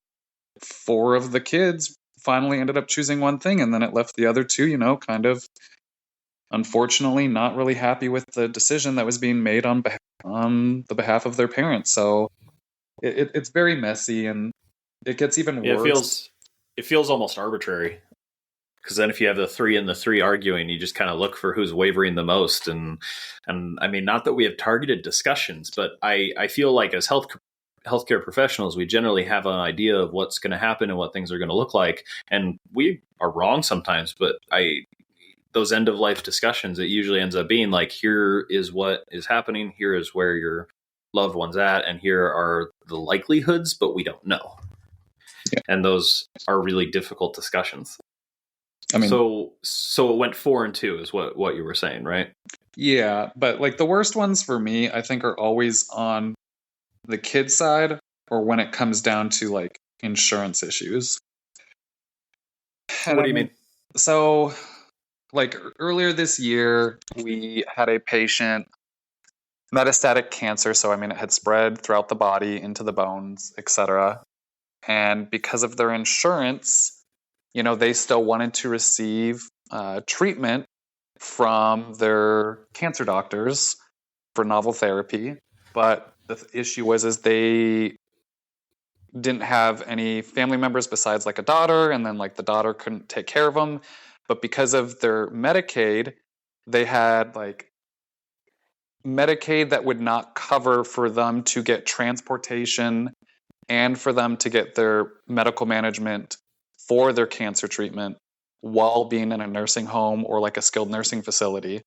4 of the kids finally ended up choosing one thing, and then it left the other 2, you know, kind of unfortunately not really happy with the decision that was being made on the behalf of their parents. So it's very messy, and it gets even worse. It feels almost arbitrary. Because then if you have the 3 and the 3 arguing, you just kind of look for who's wavering the most. And I mean, not that we have targeted discussions, but I feel like as healthcare professionals, we generally have an idea of what's going to happen and what things are going to look like. And we are wrong sometimes, but those end of life discussions, it usually ends up being like, here is what is happening. Here is where your loved one's at. And here are the likelihoods, but we don't know. Yeah. And those are really difficult discussions. I mean, so it went 4 and 2 is what you were saying, right? Yeah, but like the worst ones for me, I think, are always on the kid side, or when it comes down to like insurance issues. What do you mean? So, like earlier this year, we had a patient, metastatic cancer. So, I mean, it had spread throughout the body into the bones, etc. And because of their insurance, you know, they still wanted to receive treatment from their cancer doctors for novel therapy. But the issue was they didn't have any family members besides like a daughter, and then like the daughter couldn't take care of them. But because of their Medicaid, they had like Medicaid that would not cover for them to get transportation and for them to get their medical management for their cancer treatment while being in a nursing home or like a skilled nursing facility.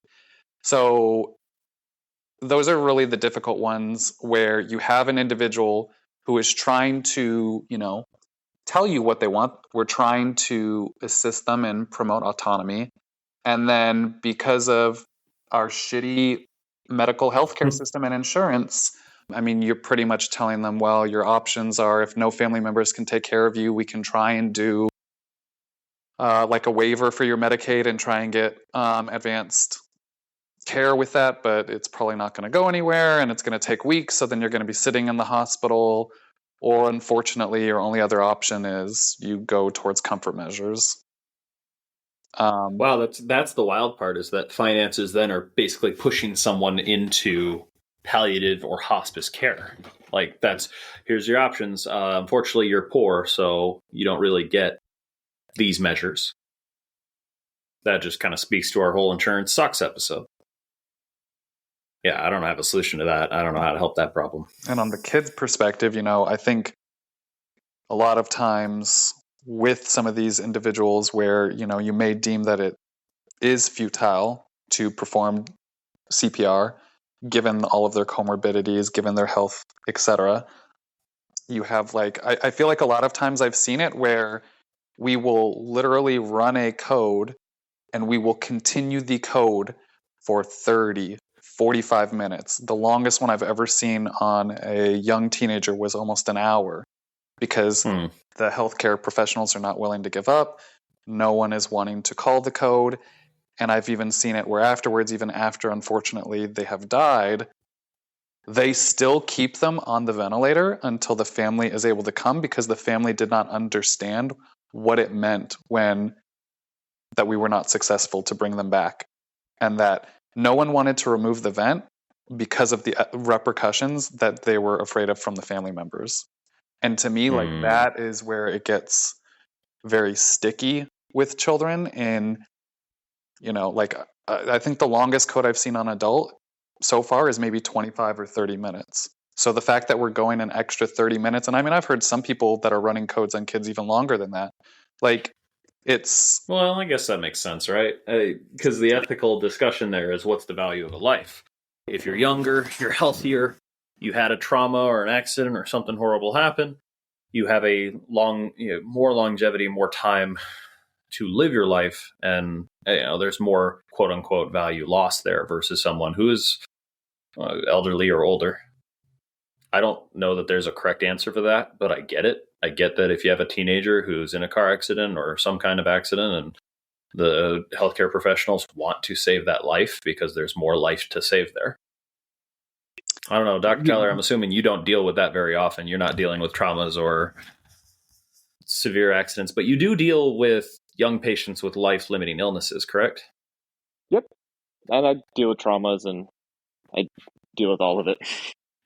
So those are really the difficult ones where you have an individual who is trying to, tell you what they want. We're trying to assist them and promote autonomy. And then because of our shitty medical healthcare system and insurance, I mean, you're pretty much telling them, well, your options are if no family members can take care of you, we can try and do like a waiver for your Medicaid and try and get advanced care with that, but it's probably not going to go anywhere and it's going to take weeks. So then you're going to be sitting in the hospital, or unfortunately, your only other option is you go towards comfort measures. Wow, that's the wild part, is that finances then are basically pushing someone into palliative or hospice care. Like, here's your options. Unfortunately, you're poor, so you don't really get these measures. That just kind of speaks to our whole insurance sucks episode. Yeah, I don't have a solution to that. I don't know how to help that problem. And on the kids' perspective, I think a lot of times with some of these individuals where, you may deem that it is futile to perform CPR, given all of their comorbidities, given their health, etc. You have I feel like a lot of times I've seen it where we will literally run a code and we will continue the code for 30, 45 minutes. The longest one I've ever seen on a young teenager was almost an hour, because the healthcare professionals are not willing to give up. No one is wanting to call the code. And I've even seen it where afterwards, even after, unfortunately, they have died, they still keep them on the ventilator until the family is able to come, because the family did not understand what it meant that we were not successful to bring them back. And that no one wanted to remove the vent because of the repercussions that they were afraid of from the family members. And to me, that is where it gets very sticky with children. And, I think the longest code I've seen on adult so far is maybe 25 or 30 minutes. So the fact that we're going an extra 30 minutes, and I mean, I've heard some people that are running codes on kids even longer than that. Well, I guess that makes sense, right? Because the ethical discussion there is, what's the value of a life? If you're younger, you're healthier, you had a trauma or an accident or something horrible happen, you have a more longevity, more time to live your life, and there's more quote unquote value lost there versus someone who is elderly or older. I don't know that there's a correct answer for that, but I get it. I get that if you have a teenager who's in a car accident or some kind of accident, and the healthcare professionals want to save that life because there's more life to save there. I don't know, Dr. Tyler, I'm assuming you don't deal with that very often. You're not dealing with traumas or severe accidents, but you do deal with young patients with life-limiting illnesses, correct? Yep. And I deal with traumas, and I deal with all of it.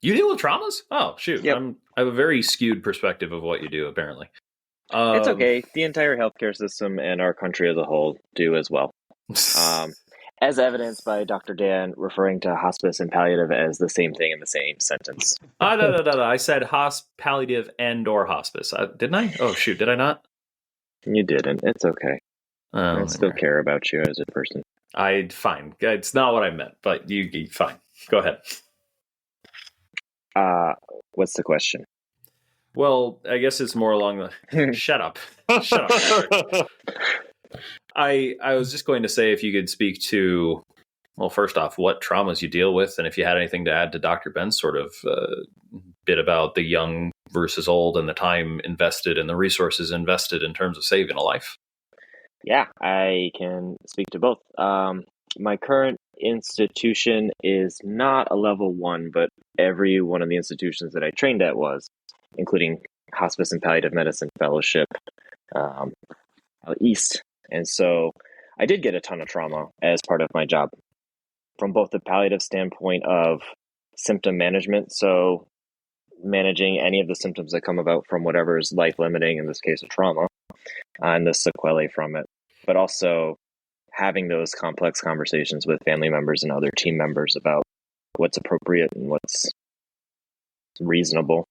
You deal with traumas? Oh, shoot. Yep. I have a very skewed perspective of what you do, apparently. It's okay. The entire healthcare system and our country as a whole do as well. As evidenced by Dr. Dan referring to hospice and palliative as the same thing in the same sentence. No. I said palliative and or hospice. Didn't I? Oh, shoot. Did I not? You didn't. It's okay. I still care about you as a person. Fine. It's not what I meant, but you fine. Go ahead. What's the question? Well, I guess it's more along the... Shut up. Shut up. I was just going to say, if you could speak to, well, first off, what traumas you deal with, and if you had anything to add to Dr. Ben's sort of bit about the young versus old and the time invested and the resources invested in terms of saving a life. Yeah, I can speak to both. My current institution is not a level 1, but every one of the institutions that I trained at was, including Hospice and Palliative Medicine Fellowship out East. And so I did get a ton of trauma as part of my job, from both the palliative standpoint of symptom management, so managing any of the symptoms that come about from whatever is life-limiting, in this case a trauma, and the sequelae from it, but also having those complex conversations with family members and other team members about what's appropriate and what's reasonable.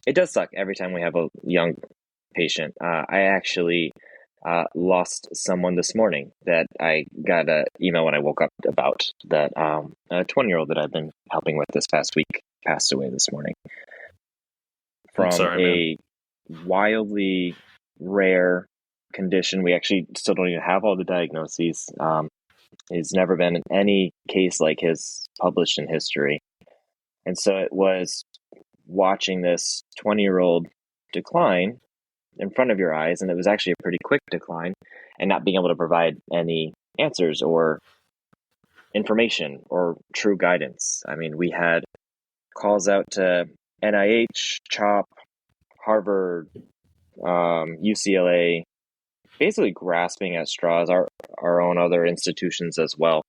It does suck every time we have a young patient. I actually lost someone this morning that I got an email when I woke up about, that a 20-year-old that I've been helping with this past week passed away this morning from Sorry, a wildly rare condition. We actually still don't even have all the diagnoses. There's never been any case like his published in history. And so it was watching this 20-year-old decline in front of your eyes, and it was actually a pretty quick decline, and not being able to provide any answers or information or true guidance. I mean, we had calls out to NIH, CHOP, Harvard, UCLA, basically grasping at straws, our own other institutions as well,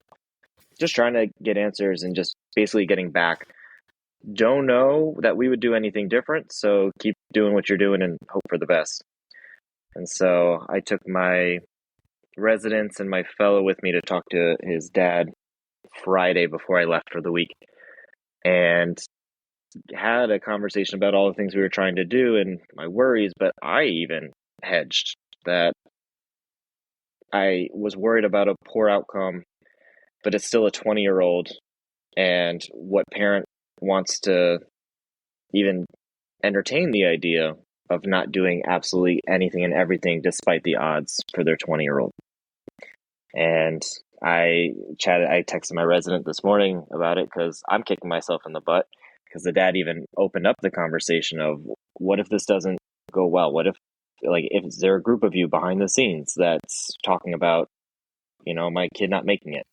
just trying to get answers and just basically getting back. Don't know that we would do anything different, so keep doing what you're doing and hope for the best. And so I took my residents and my fellow with me to talk to his dad Friday before I left for the week, and had a conversation about all the things we were trying to do and my worries. But I even hedged that I was worried about a poor outcome, but it's still a 20-year-old, and what parent wants to even entertain the idea of not doing absolutely anything and everything despite the odds for their 20-year-old. And I texted my resident this morning about it because I'm kicking myself in the butt, because the dad even opened up the conversation of, what if this doesn't go well? What if, if there a group of you behind the scenes that's talking about, my kid not making it?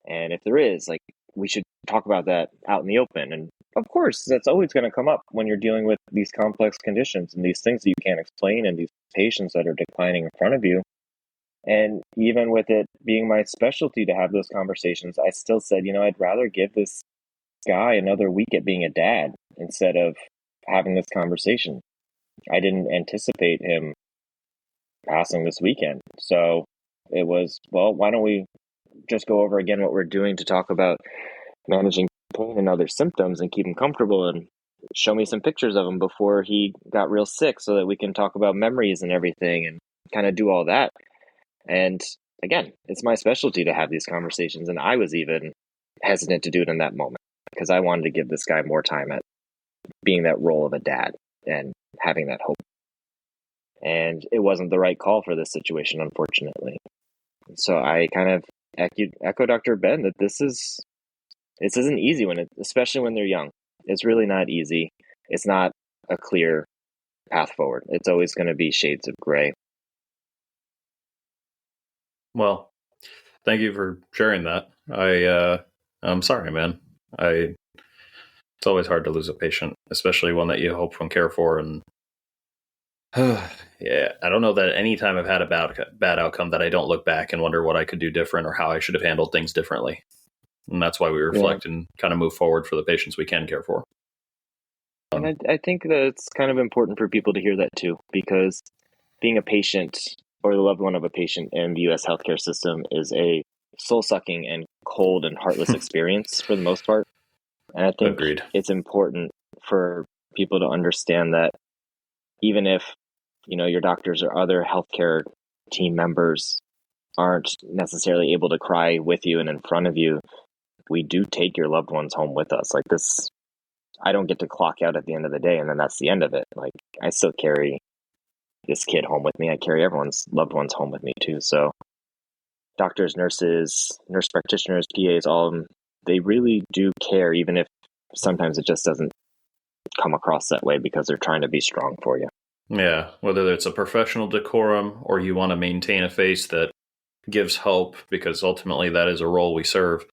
And if there is, we should talk about that out in the open. And of course, that's always going to come up when you're dealing with these complex conditions and these things that you can't explain, and these patients that are declining in front of you. And even with it being my specialty to have those conversations, I still said, I'd rather give this guy another week at being a dad instead of having this conversation. I didn't anticipate him passing this weekend. So it was, well, why don't we just go over again what we're doing to talk about managing pain and other symptoms and keep him comfortable, and show me some pictures of him before he got real sick so that we can talk about memories and everything and kind of do all that. And again, it's my specialty to have these conversations, and I was even hesitant to do it in that moment because I wanted to give this guy more time at being that role of a dad and having that hope. And it wasn't the right call for this situation, unfortunately. So I kind of echo Dr. Ben that this isn't easy especially when they're young. It's really not easy. It's not a clear path forward. It's always going to be shades of gray. Well, thank you for sharing that. I'm sorry, man. It's always hard to lose a patient, especially one that you hope and care for. And yeah, I don't know that any time I've had a bad outcome that I don't look back and wonder what I could do different or how I should have handled things differently. And that's why we reflect and kind of move forward for the patients we can care for. And I think that it's kind of important for people to hear that too, because being a patient or the loved one of a patient in the U.S. healthcare system is a soul-sucking and cold and heartless experience for the most part. And I think It's important for people to understand that even if, your doctors or other healthcare team members aren't necessarily able to cry with you and in front of you, we do take your loved ones home with us. Like this, I don't get to clock out at the end of the day and then that's the end of it. Like I still carry this kid home with me. I carry everyone's loved ones home with me too. So doctors, nurse practitioners, PAs, all of them, they really do care, even if sometimes it just doesn't come across that way because they're trying to be strong for you. Yeah, whether it's a professional decorum or you want to maintain a face that gives hope, because ultimately that is a role we serve.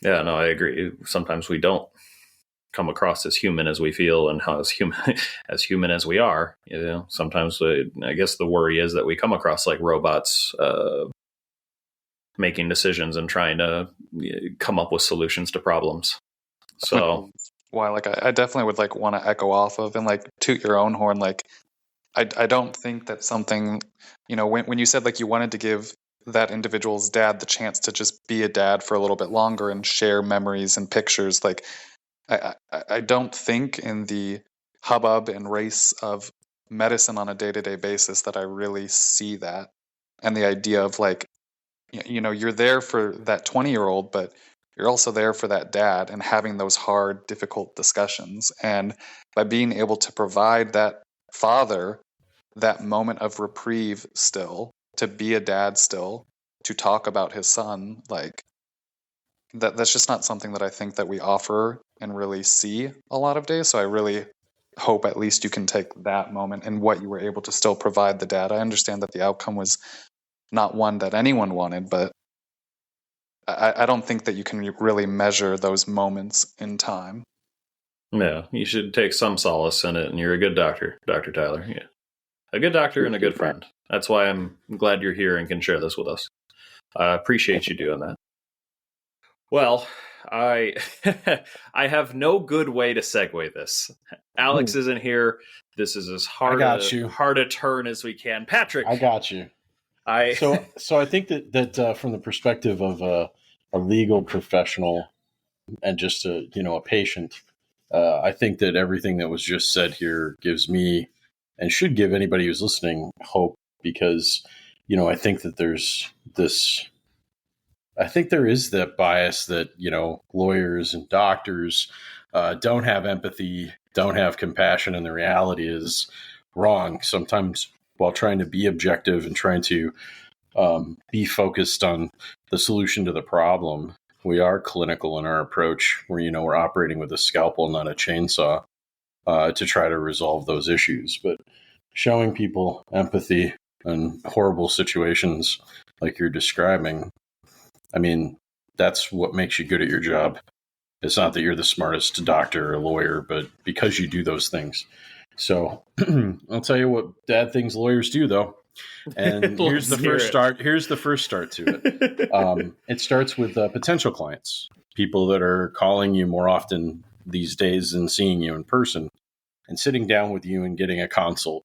Yeah, no, I agree. Sometimes we don't come across as human as we feel and as human as we are. Sometimes I guess the worry is that we come across like robots making decisions and trying to come up with solutions to problems. So why, I definitely would want to echo off of and toot your own horn. I don't think that something, when you said you wanted to give that individual's dad the chance to just be a dad for a little bit longer and share memories and pictures, I don't think in the hubbub and race of medicine on a day-to-day basis that I really see that. And the idea of like, you're there for that 20-year-old, but you're also there for that dad and having those hard, difficult discussions. And by being able to provide that father that moment of reprieve still, to be a dad still, to talk about his son, like that's just not something that I think that we offer and really see a lot of days. So I really hope at least you can take that moment and what you were able to still provide the dad. I understand that the outcome was not one that anyone wanted, but I don't think that you can really measure those moments in time. Yeah, you should take some solace in it, and you're a good doctor, Dr. Tyler. Yeah. A good doctor and a good friend. That's why I'm glad you're here and can share this with us. I appreciate you doing that. Well, I I have no good way to segue this. Alex isn't here. This is as hard a turn as we can. Patrick, I got you. So I think that from the perspective of a legal professional and just a patient, I think that everything that was just said here gives me and should give anybody who's listening hope, because I think that there is that bias that lawyers and doctors don't have empathy, don't have compassion, and the reality is wrong sometimes. While trying to be objective and trying to be focused on the solution to the problem, we are clinical in our approach, where we're operating with a scalpel, not a chainsaw, to try to resolve those issues. But showing people empathy in horrible situations like you're describing, I mean, that's what makes you good at your job. It's not that you're the smartest doctor or lawyer, but because you do those things. So I'll tell you what bad things lawyers do, though. And here's the first start. Here's the first start to it. It starts with potential clients, people that are calling you more often these days than seeing you in person, and sitting down with you and getting a consult.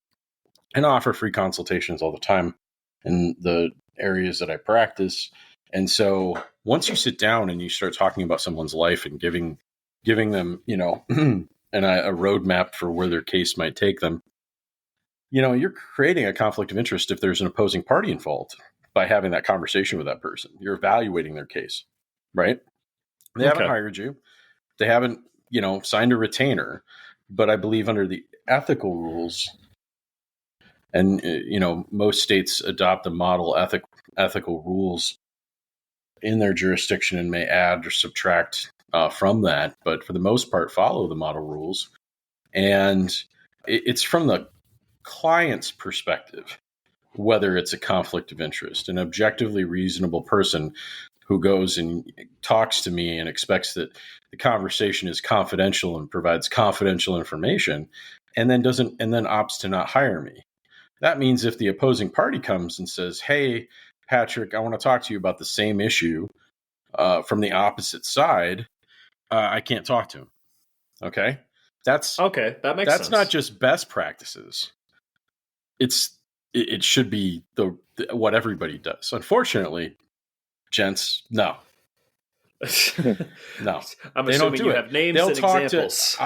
And I offer free consultations all the time in the areas that I practice. And so once you sit down and you start talking about someone's life and giving them, and a roadmap for where their case might take them, you're creating a conflict of interest if there's an opposing party involved by having that conversation with that person. You're evaluating their case, right? They haven't hired you. They haven't, signed a retainer. But I believe under the ethical rules, and, most states adopt the model ethical rules in their jurisdiction and may add or subtract from that. But for the most part, follow the model rules. And it's from the client's perspective, whether it's a conflict of interest. An objectively reasonable person who goes and talks to me and expects that the conversation is confidential and provides confidential information, and then opts to not hire me. That means if the opposing party comes and says, "Hey, Patrick, I want to talk to you about the same issue from the opposite side," I can't talk to him. Okay? That makes sense. That's not just best practices. It should be what everybody does. Unfortunately, gents, no. No. I'm they assuming don't do you it. have names They'll and talk examples.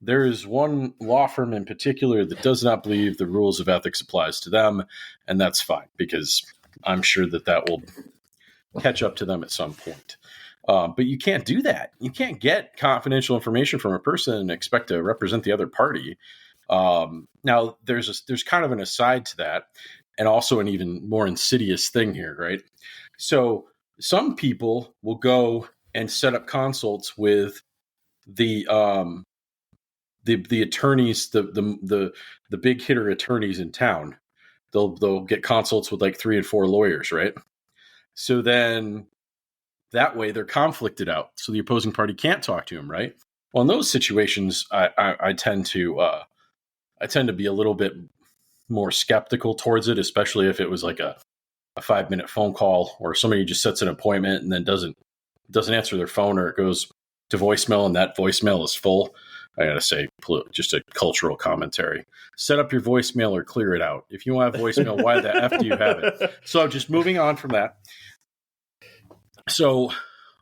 There is one law firm in particular that does not believe the rules of ethics applies to them, and that's fine, because I'm sure that will catch up to them at some point. But you can't do that. You can't get confidential information from a person and expect to represent the other party. Now, there's kind of an aside to that, and also an even more insidious thing here, right? So some people will go and set up consults with the attorneys, the big hitter attorneys in town. They'll get consults with like 3 and 4 lawyers, right? So then that way they're conflicted out, so the opposing party can't talk to him, right? Well, in those situations, I tend to be a little bit more skeptical towards it, especially if it was like a 5-minute phone call, or somebody just sets an appointment and then doesn't answer their phone, or it goes to voicemail and that voicemail is full. I gotta say, just a cultural commentary. Set up your voicemail or clear it out. If you want a voicemail, why the F do you have it? So just moving on from that. So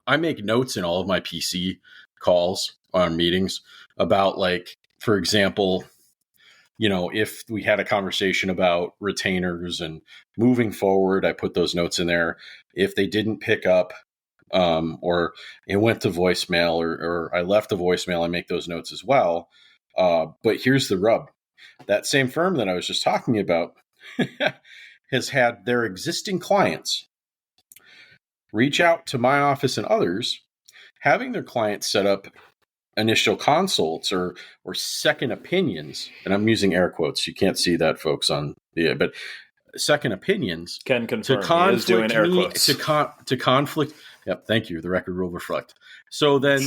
I make notes in all of my PC calls on meetings about, like, for example, if we had a conversation about retainers and moving forward, I put those notes in there. If they didn't pick up, or it went to voicemail, or I left a voicemail, I make those notes as well. But here's the rub. That same firm that I was just talking about has had their existing clients reach out to my office and others, having their clients set up initial consults or second opinions. And I'm using air quotes. You can't see that, folks, but second opinions. Can confirm he is doing air quotes. To conflict. Yep. Thank you. The record will reflect. So then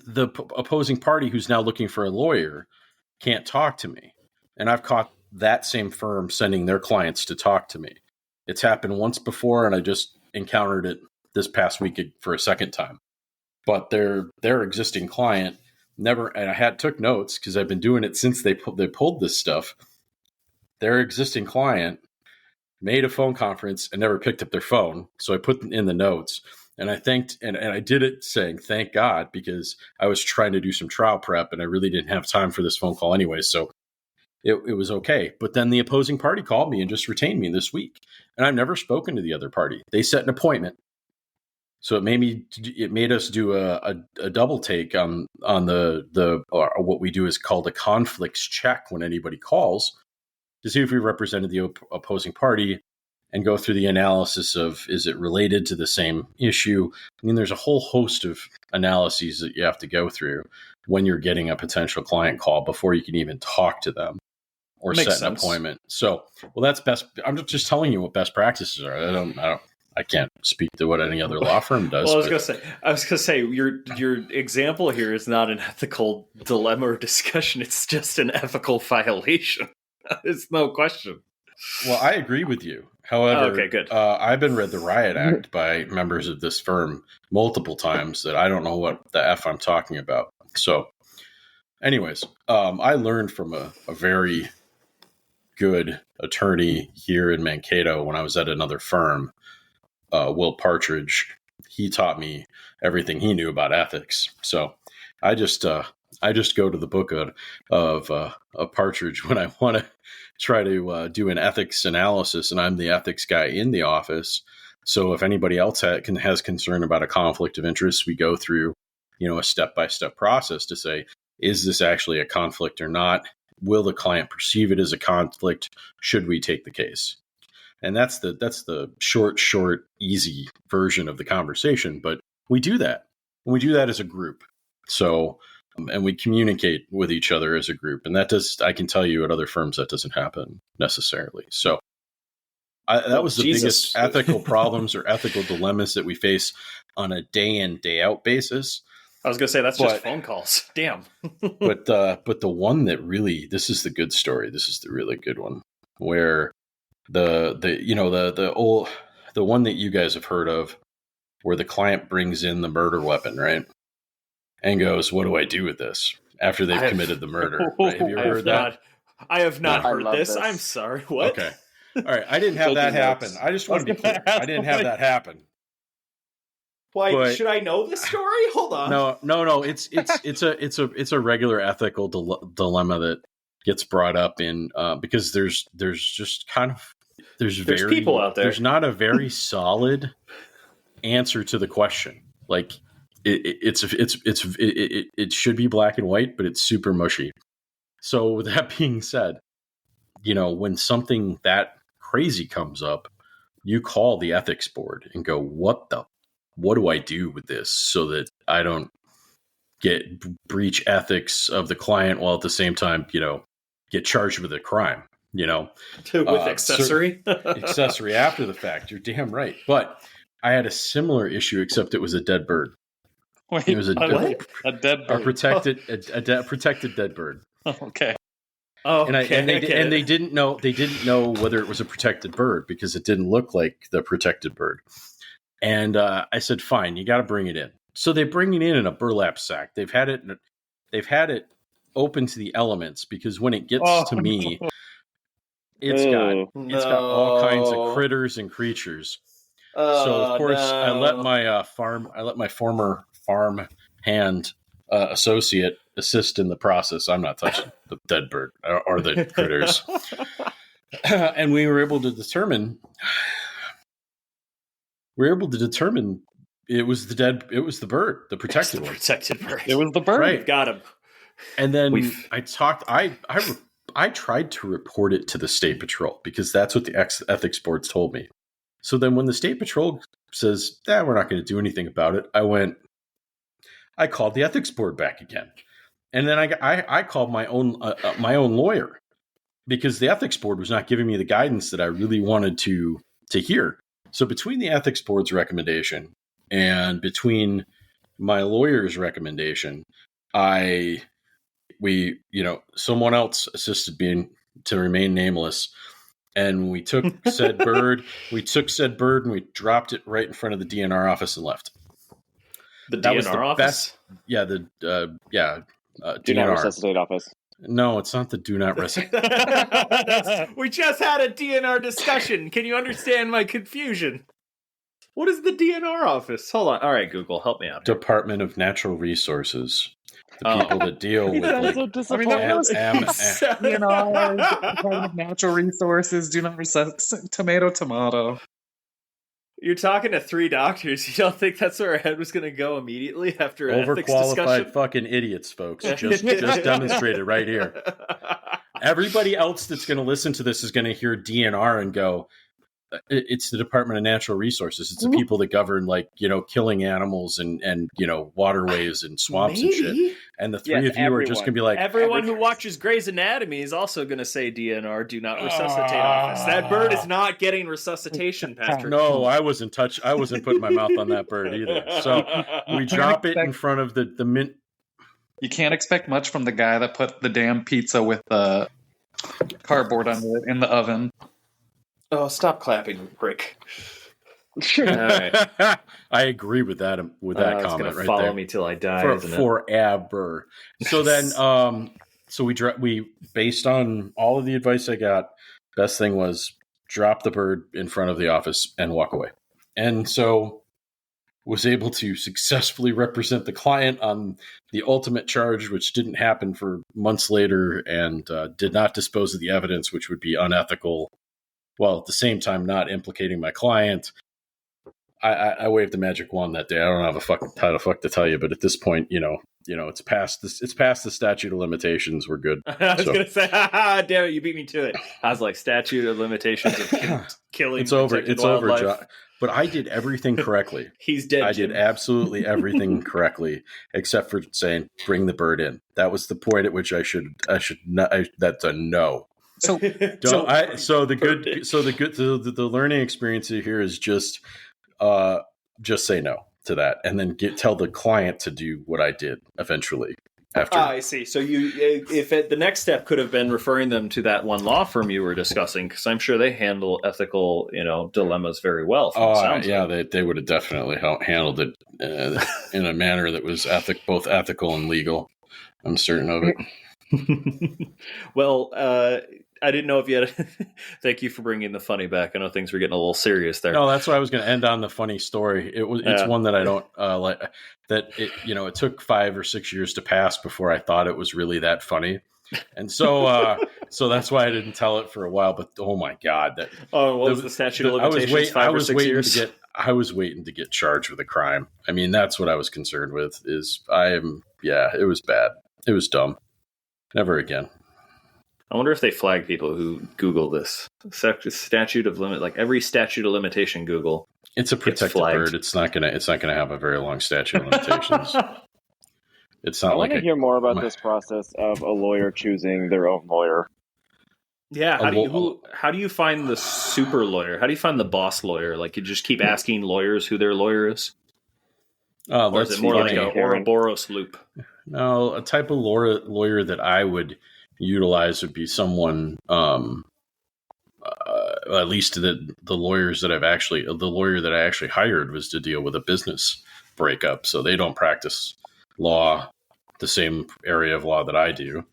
the opposing party who's now looking for a lawyer can't talk to me. And I've caught that same firm sending their clients to talk to me. It's happened once before, and I just encountered it this past week for a second time. But their existing client never, and I took notes because I've been doing it since they pulled this stuff. Their existing client made a phone conference and never picked up their phone. So I put in the notes, and I thanked, and I did it saying, thank God, because I was trying to do some trial prep and I really didn't have time for this phone call anyway. So it was okay. But then the opposing party called me and just retained me this week. And I've never spoken to the other party. They set an appointment. So it made us do a double take on the what we do is called a conflicts check when anybody calls to see if we represented the opposing party and go through the analysis of, is it related to the same issue? I mean, there's a whole host of analyses that you have to go through when you're getting a potential client call before you can even talk to them or set an appointment. So, well, that's best. I'm just telling you what best practices are. I can't speak to what any other law firm does. Well, I was gonna say your example here is not an ethical dilemma or discussion. It's just an ethical violation. It's no question. Well, I agree with you. However, okay, good. I've been read the Riot Act by members of this firm multiple times that I don't know what the F I'm talking about. So anyways, I learned from a very good attorney here in Mankato when I was at another firm, Will Partridge. He taught me everything he knew about ethics. So I just go to the book of Partridge when I want to try to do an ethics analysis, and I'm the ethics guy in the office. So if anybody else has concern about a conflict of interest, we go through, a step-by-step process to say, is this actually a conflict or not? Will the client perceive it as a conflict? Should we take the case? And that's the short, easy version of the conversation. But we do that. And we do that as a group. So, and we communicate with each other as a group. And I can tell you at other firms that doesn't happen necessarily. So that was the biggest ethical problems or ethical dilemmas that we face on a day in, day out basis. I was going to say, that's just phone calls. Damn. but the one that really, this is the good story. This is the really good one where the one that you guys have heard of where the client brings in the murder weapon, right? And goes, what do I do with this after they've committed the murder? Right? Have you ever heard that? I have not heard this. I'm sorry. What? Okay. All right. I didn't have that happen. I just want to be clear. I didn't have that happen. Why should I know this story? Hold on. No. It's a regular ethical dilemma that gets brought up in because there's just kind of there's people out there. There's not a very solid answer to the question. Like it should be black and white, but it's super mushy. So with that being said, when something that crazy comes up, you call the ethics board and go, what do I do with this so that I don't breach ethics of the client while at the same time, get charged with a crime, with accessory accessory after the fact. You're damn right. But I had a similar issue, except it was a dead bird. Wait, it was a dead bird. A protected dead bird. Okay. Oh, and they didn't know whether it was a protected bird because it didn't look like the protected bird. And I said, fine, you got to bring it in. So they bring it in a burlap sack. They've had it open to the elements because when it gets to me, it's got all kinds of critters and creatures. So of course I let my former farm hand associate assist in the process. I'm not touching the dead bird or the critters. And we were able to determine it was the bird, the protected one. Protected bird. It was the bird. Right. Got him. And then I tried to report it to the State Patrol because that's what the ethics boards told me. So then when the State Patrol says, we're not going to do anything about it, I called the ethics board back again. And then I called my own lawyer because the ethics board was not giving me the guidance that I really wanted to hear. So between the ethics board's recommendation and between my lawyer's recommendation, someone else assisted me to remain nameless. And we took said bird, and we dropped it right in front of the DNR office and left. The DNR office? DNR. Do not resuscitate office. No, it's not the do not resuscitate. We just had a DNR discussion. Can you understand my confusion? What is the DNR office? Hold on. All right, Google, help me out here. Department of Natural Resources. The people that deal with Department of Natural Resources, do not resuscitate, tomato. You're talking to three doctors. You don't think that's where our head was going to go immediately after an ethics discussion? Overqualified fucking idiots, folks. Just demonstrated right here. Everybody else that's going to listen to this is going to hear DNR and go, it's the Department of Natural Resources. It's the people that govern, killing animals and waterways and swamps and shit. And the three of you are just going to be like... Everyone who watches Grey's Anatomy is also going to say DNR, do not resuscitate office. That bird is not getting resuscitation, Patrick. No, I wasn't putting my mouth on that bird either. So we drop it in front of the mint. You can't expect much from the guy that put the damn pizza with the cardboard under it in the oven. Oh, stop clapping, prick. All right. I agree with that comment right follow there. Me till I die, forever. So then, we based on all of the advice I got, best thing was drop the bird in front of the office and walk away. And so was able to successfully represent the client on the ultimate charge, which didn't happen for months later, and did not dispose of the evidence, which would be unethical, while at the same time not implicating my client. I waved the magic wand that day. I don't have how the fuck to tell you, but at this point, it's past the statute of limitations. We're good. I was going to say, damn it, you beat me to it. I was like, statute of limitations of killing. It's over, John. But I did everything correctly. He's dead. I did absolutely everything correctly, except for saying, bring the bird in. That was the point at which I should not. That's a no. The learning experience here is just say no to that, and then tell the client to do what I did eventually. After I see. So the next step could have been referring them to that one law firm you were discussing, because I'm sure they handle ethical, dilemmas very well. They would have definitely handled it in a manner that was both ethical and legal. I'm certain of it. Well, I didn't know if you had. Thank you for bringing the funny back. I know things were getting a little serious there. No, that's why I was going to end on the funny story. It's one that I don't like. That it took 5 or 6 years to pass before I thought it was really that funny, and so that's why I didn't tell it for a while. But oh my god, what was the statute of limitations? 5 or 6 years. I was waiting to get charged with a crime. I mean, that's what I was concerned with. It was bad. It was dumb. Never again. I wonder if they flag people who Google this statute of limit. Like every statute of limitation, Google. It's a protected bird. It's not gonna have a very long statute of limitations. It's not. I want to hear more about this process of a lawyer choosing their own lawyer. Yeah, how do you find the super lawyer? How do you find the boss lawyer? Like you just keep asking lawyers who their lawyer is. Or is it more like an Ouroboros loop? No, a type of lawyer that I would utilize would be someone, at least the lawyer that I actually hired was to deal with a business breakup. So they don't practice law, the same area of law that I do.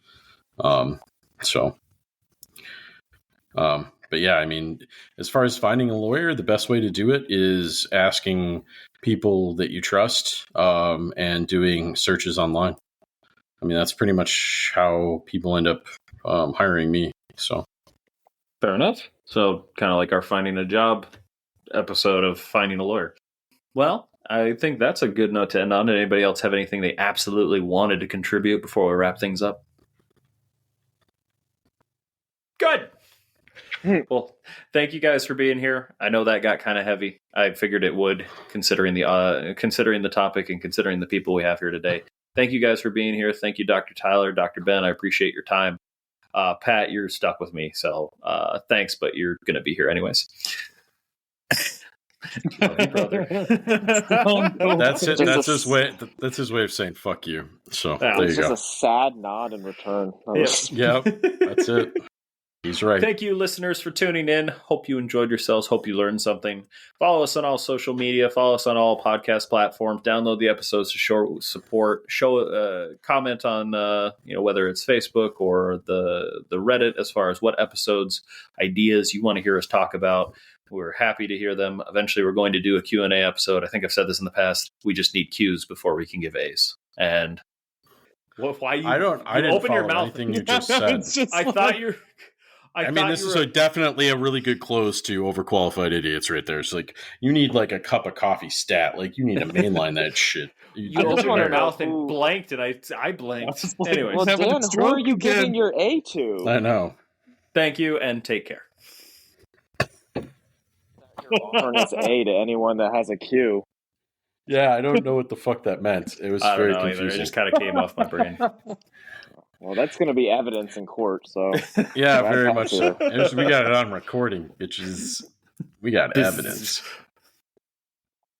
But yeah, I mean, as far as finding a lawyer, the best way to do it is asking people that you trust, and doing searches online. I mean, that's pretty much how people end up hiring me. So fair enough. So kind of like our finding a job episode of Finding a Lawyer. Well, I think that's a good note to end on. Did anybody else have anything they absolutely wanted to contribute before we wrap things up? Good. Well, thank you guys for being here. I know that got kind of heavy. I figured it would, considering the topic and considering the people we have here today. Thank you guys for being here. Thank you, Dr. Tyler, Dr. Ben. I appreciate your time. Pat, you're stuck with me, so thanks, but you're going to be here anyways. Love you, brother. That's it. That's his way. That's his way of saying "fuck you." So there you It's go. just a sad nod in return. Yep, that's it. He's right. Thank you, listeners, for tuning in. Hope you enjoyed yourselves. Hope you learned something. Follow us on all social media. Follow us on all podcast platforms. Download the episodes to show support. Comment on whether it's Facebook or the Reddit as far as what episodes, ideas you want to hear us talk about. We're happy to hear them. Eventually, we're going to do a Q&A episode. I think I've said this in the past. We just need Q's before we can give A's. And why you? I didn't open your mouth. anything you just said. I mean, this is definitely a really good close to overqualified idiots right there. It's like, you need like a cup of coffee stat. Like, you need to mainline that shit. You opened your mouth and blanked, and I blanked. Anyways. Well, Dan, who are you giving your A to? I know. Thank you, and take care. You're offering us A to anyone that has a Q. Yeah, I don't know what the fuck that meant. It was very confusing. Either. It just kind of came off my brain. Well, that's going to be evidence in court, so... Yeah, very much so. We got it on recording, bitches. We got evidence.